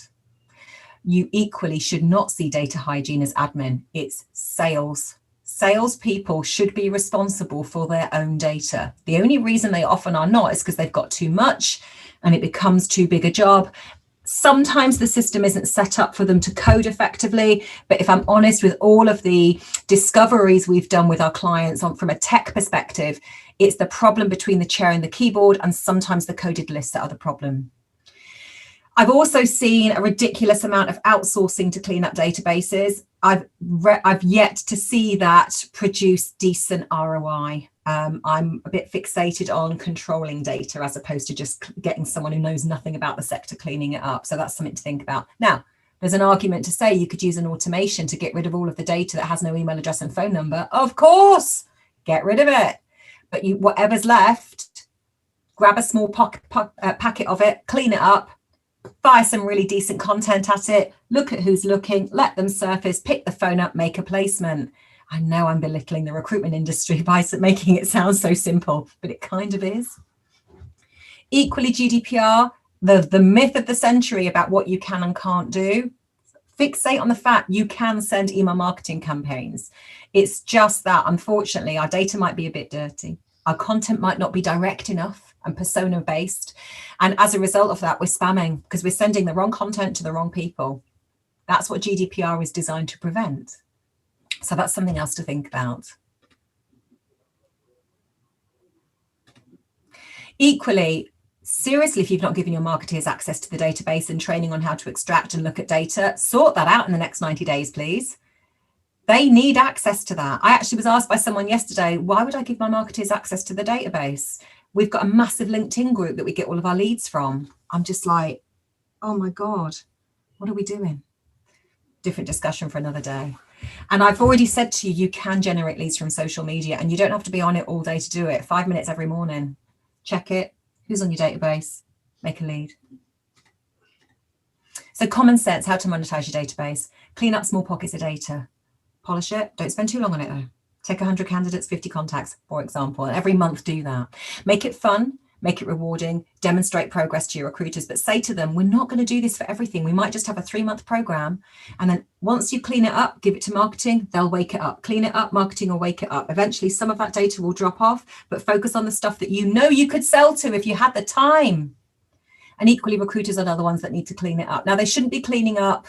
You equally should not see data hygiene as admin. It's sales. Salespeople should be responsible for their own data. The only reason they often are not is because they've got too much and it becomes too big a job. Sometimes the system isn't set up for them to code effectively, but if I'm honest, with all of the discoveries we've done with our clients from a tech perspective, it's the problem between the chair and the keyboard, and sometimes the coded lists that are the problem. I've also seen a ridiculous amount of outsourcing to clean up databases. I've yet to see that produce decent ROI. I'm a bit fixated on controlling data as opposed to just getting someone who knows nothing about the sector cleaning it up. So that's something to think about. Now, there's an argument to say you could use an automation to get rid of all of the data that has no email address and phone number. Of course, get rid of it. But whatever's left, grab a small packet of it, clean it up, buy some really decent content at it, look at who's looking, let them surface, pick the phone up, make a placement. I know I'm belittling the recruitment industry by making it sound so simple, but it kind of is. Equally, GDPR, the myth of the century about what you can and can't do. Fixate on the fact you can send email marketing campaigns. It's just that, unfortunately, our data might be a bit dirty. Our content might not be direct enough and persona based. And as a result of that, we're spamming because we're sending the wrong content to the wrong people. That's what GDPR is designed to prevent. So that's something else to think about. Equally, seriously, if you've not given your marketeers access to the database and training on how to extract and look at data, sort that out in the next 90 days, please. They need access to that. I actually was asked by someone yesterday, why would I give my marketeers access to the database? We've got a massive LinkedIn group that we get all of our leads from. I'm just like, oh my God, what are we doing? Different discussion for another day. And I've already said to you, you can generate leads from social media and you don't have to be on it all day to do it. 5 minutes every morning. Check it. Who's on your database? Make a lead. So common sense, how to monetize your database. Clean up small pockets of data. Polish it. Don't spend too long on it though. Take 100 candidates, 50 contacts, for example, and every month do that. Make it fun, make it rewarding, demonstrate progress to your recruiters, but say to them, we're not going to do this for everything. We might just have a 3-month program. And then once you clean it up, give it to marketing, they'll wake it up. Clean it up, marketing will wake it up. Eventually, some of that data will drop off, but focus on the stuff that you know you could sell to if you had the time. And equally, recruiters are the ones that need to clean it up. Now, they shouldn't be cleaning up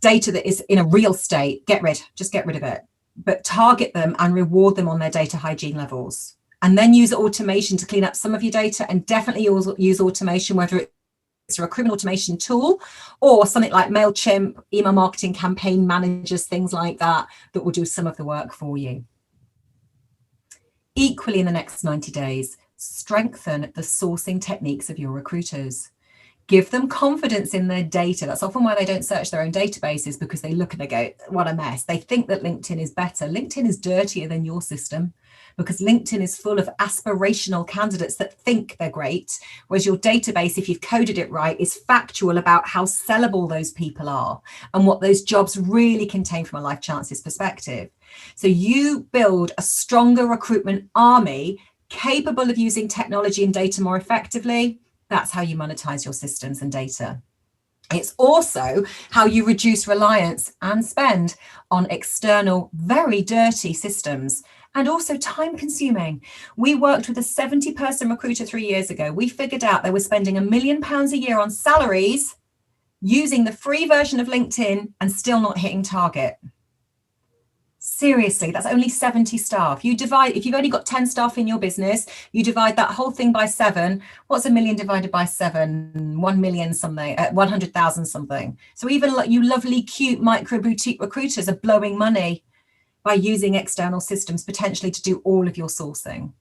data that is in a real state. Just get rid of it. But target them and reward them on their data hygiene levels. And then use automation to clean up some of your data, and definitely use automation, whether it's a recruitment automation tool or something like MailChimp, email marketing campaign managers, things like that, that will do some of the work for you. Equally, in the next 90 days, strengthen the sourcing techniques of your recruiters. Give them confidence in their data. That's often why they don't search their own databases, because they look and they go, what a mess. They think that LinkedIn is better. LinkedIn is dirtier than your system, because LinkedIn is full of aspirational candidates that think they're great, whereas your database, if you've coded it right, is factual about how sellable those people are and what those jobs really contain from a life chances perspective. So you build a stronger recruitment army capable of using technology and data more effectively. That's how you monetize your systems and data. It's also how you reduce reliance and spend on external, very dirty systems, and also time consuming. We worked with a 70-person recruiter 3 years ago. We figured out they were spending £1 million a year on salaries using the free version of LinkedIn and still not hitting target. Seriously, that's only 70 staff. If you've only got 10 staff in your business, you divide that whole thing by 7. What's 1 million divided by 7? 1 million something, 100,000 something. So even you lovely, cute micro boutique recruiters are blowing money by using external systems potentially to do all of your sourcing.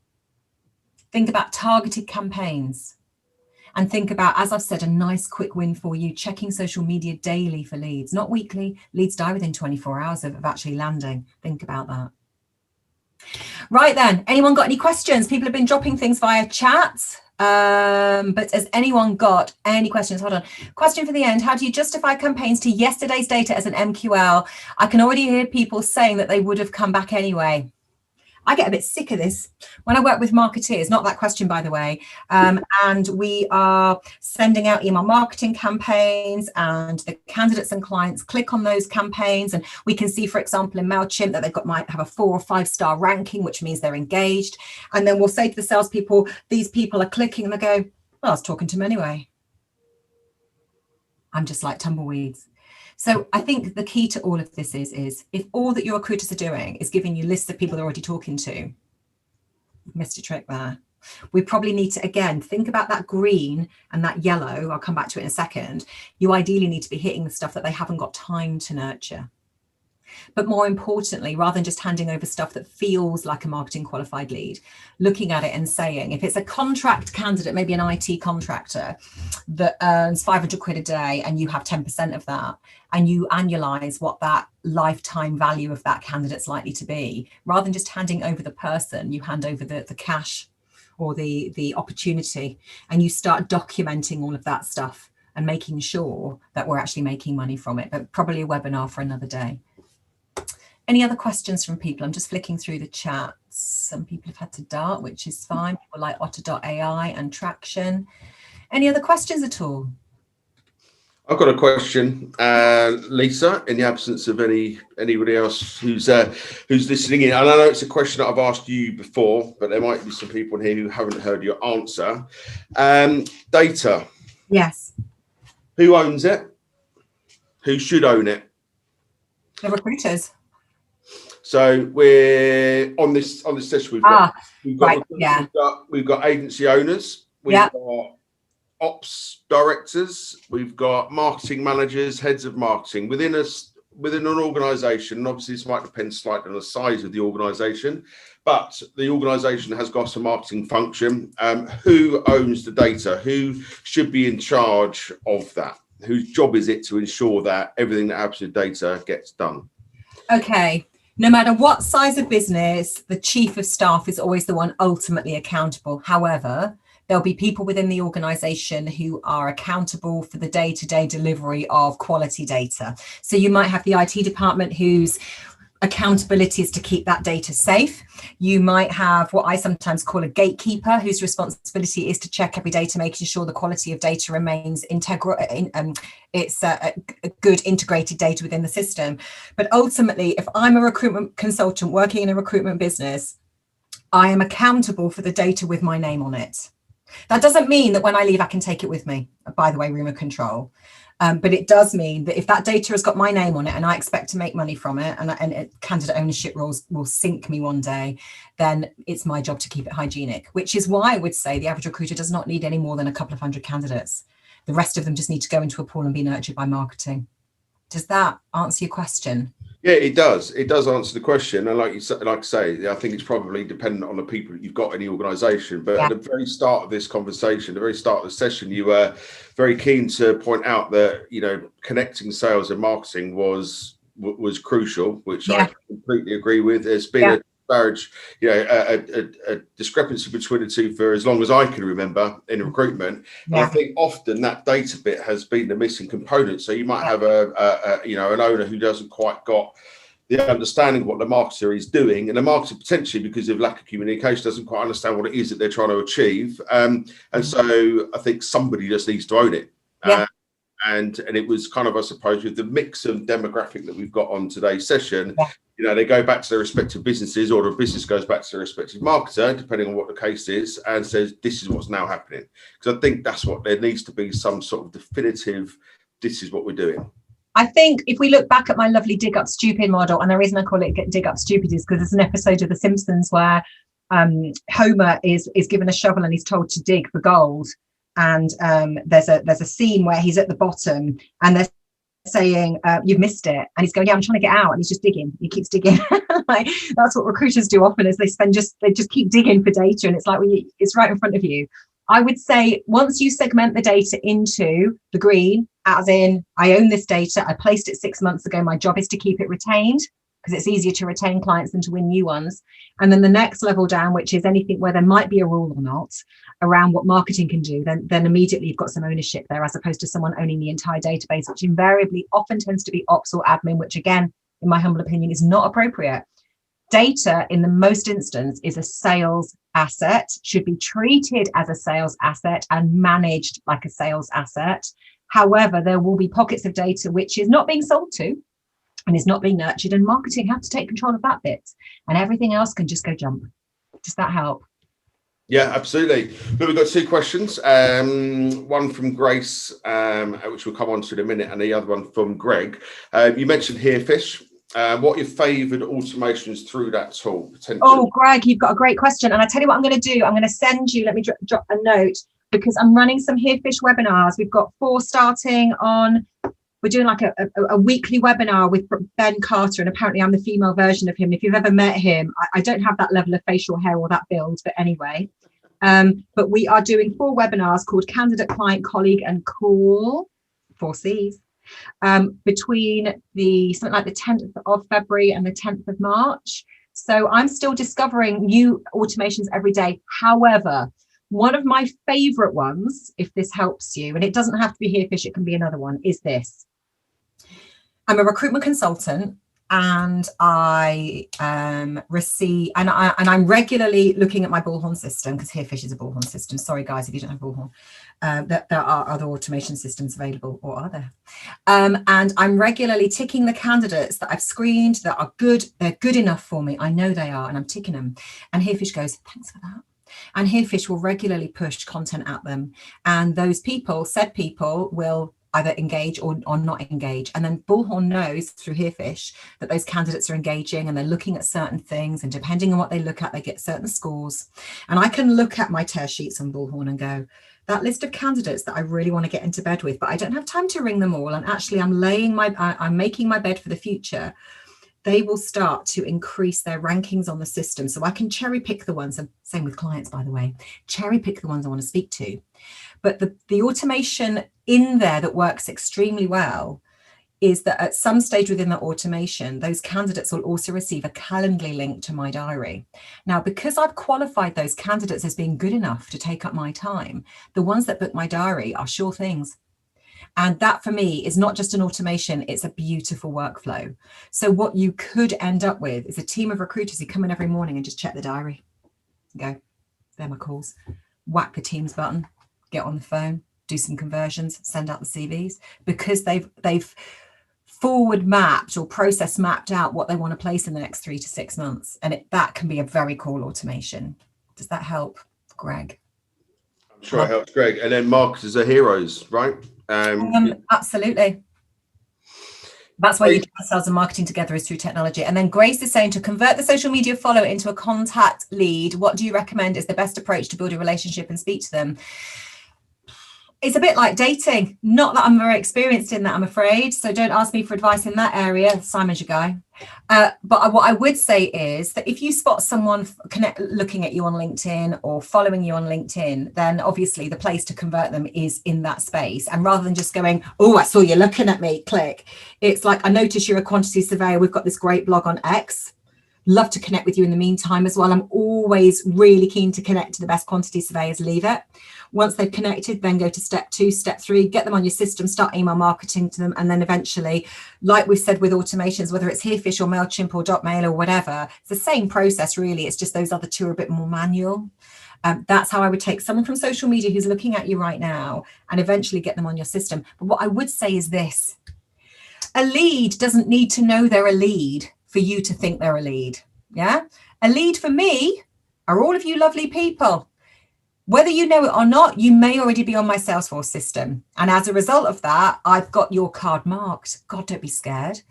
Think about targeted campaigns. And think about, as I've said, a nice quick win for you, checking social media daily for leads, not weekly. Leads die within 24 hours of actually landing. Think about that. Right then, anyone got any questions? People have been dropping things via chat. But has anyone got any questions? Hold on. Question for the end. How do you justify campaigns to yesterday's data as an MQL? I can already hear people saying that they would have come back anyway. I get a bit sick of this when I work with marketeers, not that question, by the way, and we are sending out email marketing campaigns, and the candidates and clients click on those campaigns, and we can see, for example, in MailChimp that might have a 4 or 5 star ranking, which means they're engaged. And then we'll say to the salespeople, these people are clicking, and they go, well, I was talking to them anyway. I'm just like tumbleweeds. So I think the key to all of this is if all that your recruiters are doing is giving you lists of people they're already talking to, you've missed a trick there. We probably need to, again, think about that green and that yellow. I'll come back to it in a second. You ideally need to be hitting the stuff that they haven't got time to nurture. But more importantly, rather than just handing over stuff that feels like a marketing qualified lead, looking at it and saying, if it's a contract candidate, maybe an IT contractor that earns 500 quid a day and you have 10% of that, and you annualize what that lifetime value of that candidate's likely to be, rather than just handing over the person, you hand over the cash or the opportunity, and you start documenting all of that stuff and making sure that we're actually making money from it. But probably a webinar for another day. Any other questions from people? I'm just flicking through the chats. Some people have had to dart, which is fine. People like Otter.ai and Traction. Any other questions at all? I've got a question, Lisa, in the absence of anybody else who's listening in. And I know it's a question that I've asked you before, but there might be some people here who haven't heard your answer. Data. Yes. Who owns it? Who should own it? The recruiters. So we're on this session. We've got agency owners. We've got ops directors. We've got marketing managers, heads of marketing within an organization. Obviously, this might depend slightly on the size of the organization, but the organization has got a marketing function. Who owns the data? Who should be in charge of that? Whose job is it to ensure that everything that happens with data gets done? Okay. No matter what size of business, the chief of staff is always the one ultimately accountable. However, there'll be people within the organization who are accountable for the day-to-day delivery of quality data. So you might have the IT department whose accountability is to keep that data safe. You might have what I sometimes call a gatekeeper, whose responsibility is to check every data, making sure the quality of data remains integral. It's a good integrated data within the system. But ultimately, if I'm a recruitment consultant working in a recruitment business, I am accountable for the data with my name on it. That doesn't mean that when I leave, I can take it with me, by the way, remote control. But it does mean that if that data has got my name on it and I expect to make money from it, and candidate ownership rules will sink me one day, then it's my job to keep it hygienic, which is why I would say the average recruiter does not need any more than a couple of hundred candidates. The rest of them just need to go into a pool and be nurtured by marketing. Does that answer your question? Yeah, it does. It does answer the question. And like I say, I think it's probably dependent on the people that you've got in the organisation. But at the very start of this conversation, the very start of the session, you were very keen to point out that, connecting sales and marketing was crucial, which I completely agree with. There's been a discrepancy between the two for as long as I can remember in recruitment. And I think often that data bit has been the missing component. So you might have an owner who doesn't quite got the understanding of what the marketer is doing, and the marketer potentially, because of lack of communication, doesn't quite understand what it is that they're trying to achieve. And so I think somebody just needs to own it. And it was kind of, I suppose, with the mix of demographic that we've got on today's session, Yeah. you know, they go back to their respective businesses, or the business goes back to their respective marketer, depending on what the case is, and says, this is what's now happening. Because I think that's what there needs to be, some sort of definitive, this is what we're doing. I think if we look back at my lovely dig up stupid model, and the reason I call it dig up stupid is because there's an episode of The Simpsons where Homer is given a shovel and he's told to dig for gold. And there's a scene where he's at the bottom and they're saying, you've missed it. And he's going, yeah, I'm trying to get out. And he's just digging. He keeps digging. Like, that's what recruiters do often, is they just keep digging for data. And it's like, well, it's right in front of you. I would say once you segment the data into the green, as in, I own this data, I placed it 6 months ago, my job is to keep it retained, because it's easier to retain clients than to win new ones. And then the next level down, which is anything where there might be a rule or not around what marketing can do, then immediately you've got some ownership there, as opposed to someone owning the entire database, which invariably often tends to be ops or admin, which again, in my humble opinion, is not appropriate. Data, in the most instance, is a sales asset, should be treated as a sales asset and managed like a sales asset. However, there will be pockets of data which is not being sold to and is not being nurtured, and marketing have to take control of that bit, and everything else can just go jump. Does that help? Yeah, absolutely. But we've got 2 questions. One from Grace, which we'll come on to in a minute, and the other one from Greg. You mentioned Herefish. What are your favoured automations through that tool? Potentially? Oh, Greg, you've got a great question. And I tell you what I'm going to do. I'm going to send you, let me drop a note, because I'm running some Herefish webinars. We've got 4 starting on, we're doing like a weekly webinar with Ben Carter, and apparently I'm the female version of him. If you've ever met him, I don't have that level of facial hair or that build, but anyway. But we are doing 4 webinars called Candidate, Client, Colleague, and Call, 4 C's, between something like the 10th of February and the 10th of March. So I'm still discovering new automations every day. However, one of my favorite ones, if this helps you, and it doesn't have to be Herefish, it can be another one, is this. I'm a recruitment consultant, and I receive, and I'm regularly looking at my Bullhorn system, because Herefish is a Bullhorn system. Sorry guys, if you don't have Bullhorn, there are other automation systems available, or are there? And I'm regularly ticking the candidates that I've screened that are good. They're good enough for me. I know they are, and I'm ticking them. And Herefish goes, thanks for that. And Herefish will regularly push content at them, and those people, said people, will either engage or not engage. And then Bullhorn knows through Herefish that those candidates are engaging and they're looking at certain things, and depending on what they look at, they get certain scores. And I can look at my tear sheets on Bullhorn and go, that list of candidates that I really want to get into bed with, but I don't have time to ring them all, and actually I'm making my bed for the future. They will start to increase their rankings on the system. So I can cherry pick the ones, and same with clients, by the way, cherry pick the ones I want to speak to. But the automation in there that works extremely well is that at some stage within the automation, those candidates will also receive a Calendly link to my diary. Now, because I've qualified those candidates as being good enough to take up my time, the ones that book my diary are sure things. And that for me is not just an automation, it's a beautiful workflow. So what you could end up with is a team of recruiters who come in every morning and just check the diary. Go, they're my calls. Whack the Teams button, get on the phone, do some conversions, send out the CVs, because they've forward mapped or process mapped out what they want to place in the next 3 to 6 months. And that can be a very cool automation. Does that help, Greg? I'm sure it helps, Greg. And then marketers are heroes, right? Absolutely. That's why you get sales and marketing together, is through technology. And then Grace is saying, to convert the social media follower into a contact lead, what do you recommend is the best approach to build a relationship and speak to them? It's a bit like dating. Not that I'm very experienced in that, I'm afraid. So don't ask me for advice in that area. Simon's your guy. But what I would say is that if you spot someone looking at you on LinkedIn or following you on LinkedIn, then obviously the place to convert them is in that space. And rather than just going, oh, I saw you looking at me, click. It's like, I notice you're a quantity surveyor. We've got this great blog on X. Love to connect with you in the meantime as well. I'm always really keen to connect to the best quantity surveyors. Leave it. Once they've connected, then go to step 2, step 3, get them on your system, start email marketing to them. And then eventually, like we've said with automations, whether it's Herefish or MailChimp or .mail or whatever, it's the same process really. It's just those other 2 are a bit more manual. That's how I would take someone from social media who's looking at you right now and eventually get them on your system. But what I would say is this: a lead doesn't need to know they're a lead for you to think they're a lead. Yeah. A lead for me are all of you lovely people. Whether you know it or not, you may already be on my Salesforce system. And as a result of that, I've got your card marked. God, don't be scared.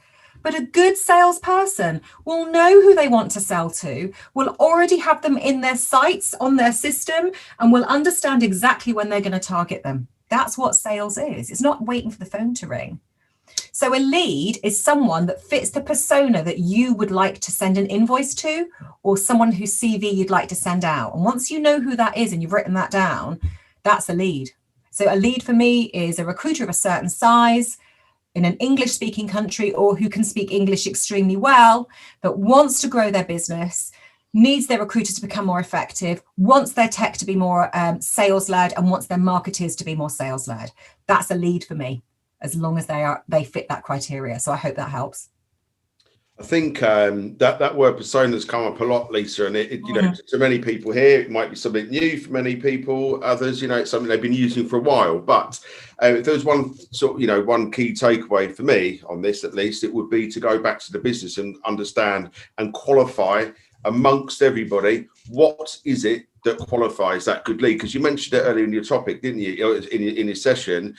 But a good salesperson will know who they want to sell to, will already have them in their sights on their system, and will understand exactly when they're going to target them. That's what sales is. It's not waiting for the phone to ring. So a lead is someone that fits the persona that you would like to send an invoice to, or someone whose CV you'd like to send out. And once you know who that is and you've written that down, that's a lead. So a lead for me is a recruiter of a certain size in an English speaking country, or who can speak English extremely well, that wants to grow their business, needs their recruiters to become more effective, wants their tech to be more sales led, and wants their marketers to be more sales led. That's a lead for me, as long as they fit that criteria. So I hope that helps. I think that word persona has come up a lot, Lisa, and it you know, to many people here, it might be something new for many people. Others, you know, it's something they've been using for a while. But if there's one one key takeaway for me on this, at least, it would be to go back to the business and understand and qualify amongst everybody, what is it that qualifies that good lead? Because you mentioned it earlier in your topic, didn't you? In your session.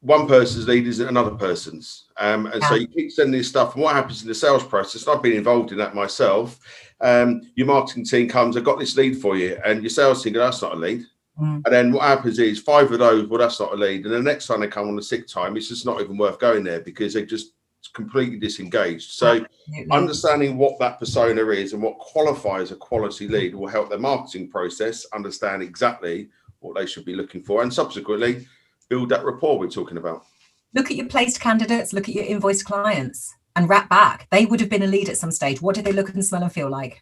One person's lead isn't another person's. So you keep sending this stuff, and what happens in the sales process, I've been involved in that myself. Your marketing team comes, I've got this lead for you, and your sales team goes, that's not a lead. And then what happens is 5 of those, well, that's not a lead. And the next time they come on the sick time, it's just not even worth going there because they're just completely disengaged. So understanding what that persona is and what qualifies a quality lead will help their marketing process understand exactly what they should be looking for, and subsequently build that rapport we're talking about. Look at your placed candidates, look at your invoiced clients, and wrap back. They would have been a lead at some stage. What did they look and smell and feel like?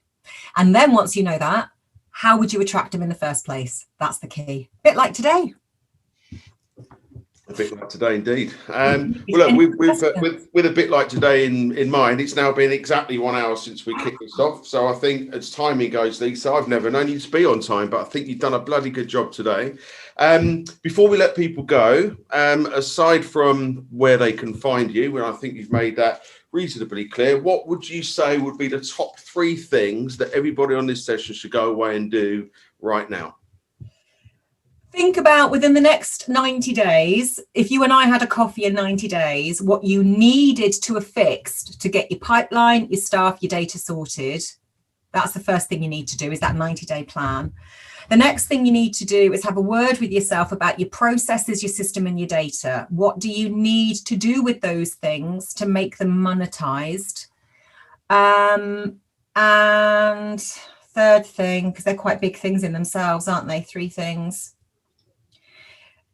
And then once you know that, how would you attract them in the first place? That's the key. A bit like today. A bit like today, indeed. Well, look, with a bit like today in mind, it's now been exactly 1 hour since we kicked this off. So I think as timing goes, Lisa, I've never known you to be on time, but I think you've done a bloody good job today. Before we let people go, aside from where they can find you, and I think you've made that reasonably clear, what would you say would be the top 3 things that everybody on this session should go away and do right now? Think about, within the next 90 days, if you and I had a coffee in 90 days, what you needed to have fixed to get your pipeline, your staff, your data sorted. That's the first thing you need to do, is that 90-day plan. The next thing you need to do is have a word with yourself about your processes, your system, and your data. What do you need to do with those things to make them monetized? And third thing, because they're quite big things in themselves, aren't they? 3 things.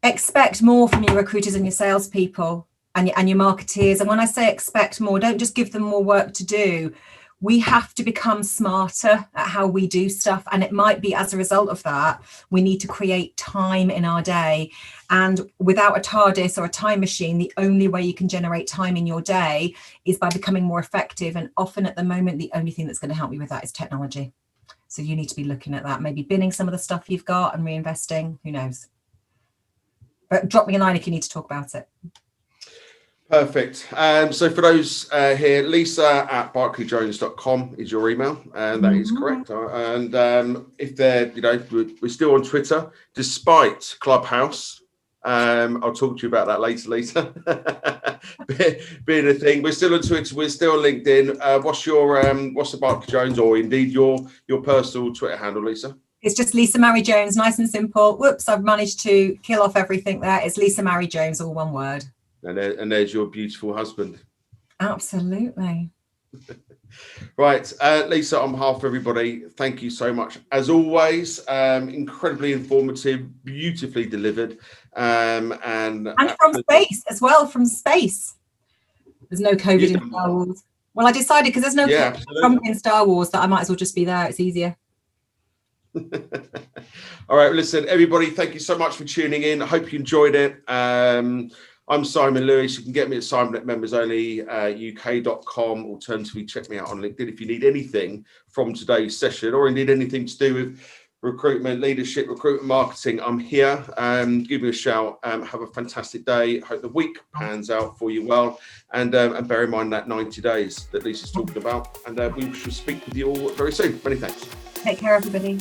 Expect more from your recruiters and your salespeople and your marketeers. And when I say expect more, don't just give them more work to do. We have to become smarter at how we do stuff. And it might be as a result of that, we need to create time in our day. And without a TARDIS or a time machine, the only way you can generate time in your day is by becoming more effective. And often at the moment, the only thing that's going to help you with that is technology. So you need to be looking at that, maybe binning some of the stuff you've got and reinvesting, who knows. But drop me a line if you need to talk about it. Perfect. So for those here, lisa@barclayjones.com is your email, and that is correct. And if they're, we're still on Twitter, despite Clubhouse. I'll talk to you about that later, Lisa. Being a thing, we're still on Twitter, we're still on LinkedIn. What's the Barclay Jones, or indeed your personal Twitter handle, Lisa? It's just Lisa Marie Jones, nice and simple. Whoops, I've managed to kill off everything there. It's Lisa Marie Jones, all one word. And there's your beautiful husband. Absolutely. Right, Lisa, on behalf of everybody, thank you so much. As always, incredibly informative, beautifully delivered. And from space as well, from space. There's no COVID in Star Wars. Well, I decided because there's no Trump in Star Wars that I might as well just be there. It's easier. All right, listen, everybody, thank you so much for tuning in. I hope you enjoyed it. I'm Simon Lewis. You can get me at simon@membersonlyuk.com. Alternatively, check me out on LinkedIn if you need anything from today's session, or indeed anything to do with recruitment, leadership, recruitment marketing, I'm here. Give me a shout. Have a fantastic day. Hope the week pans out for you well. And bear in mind that 90 days that Lisa's talking about. And we shall speak with you all very soon. Many thanks. Take care, everybody.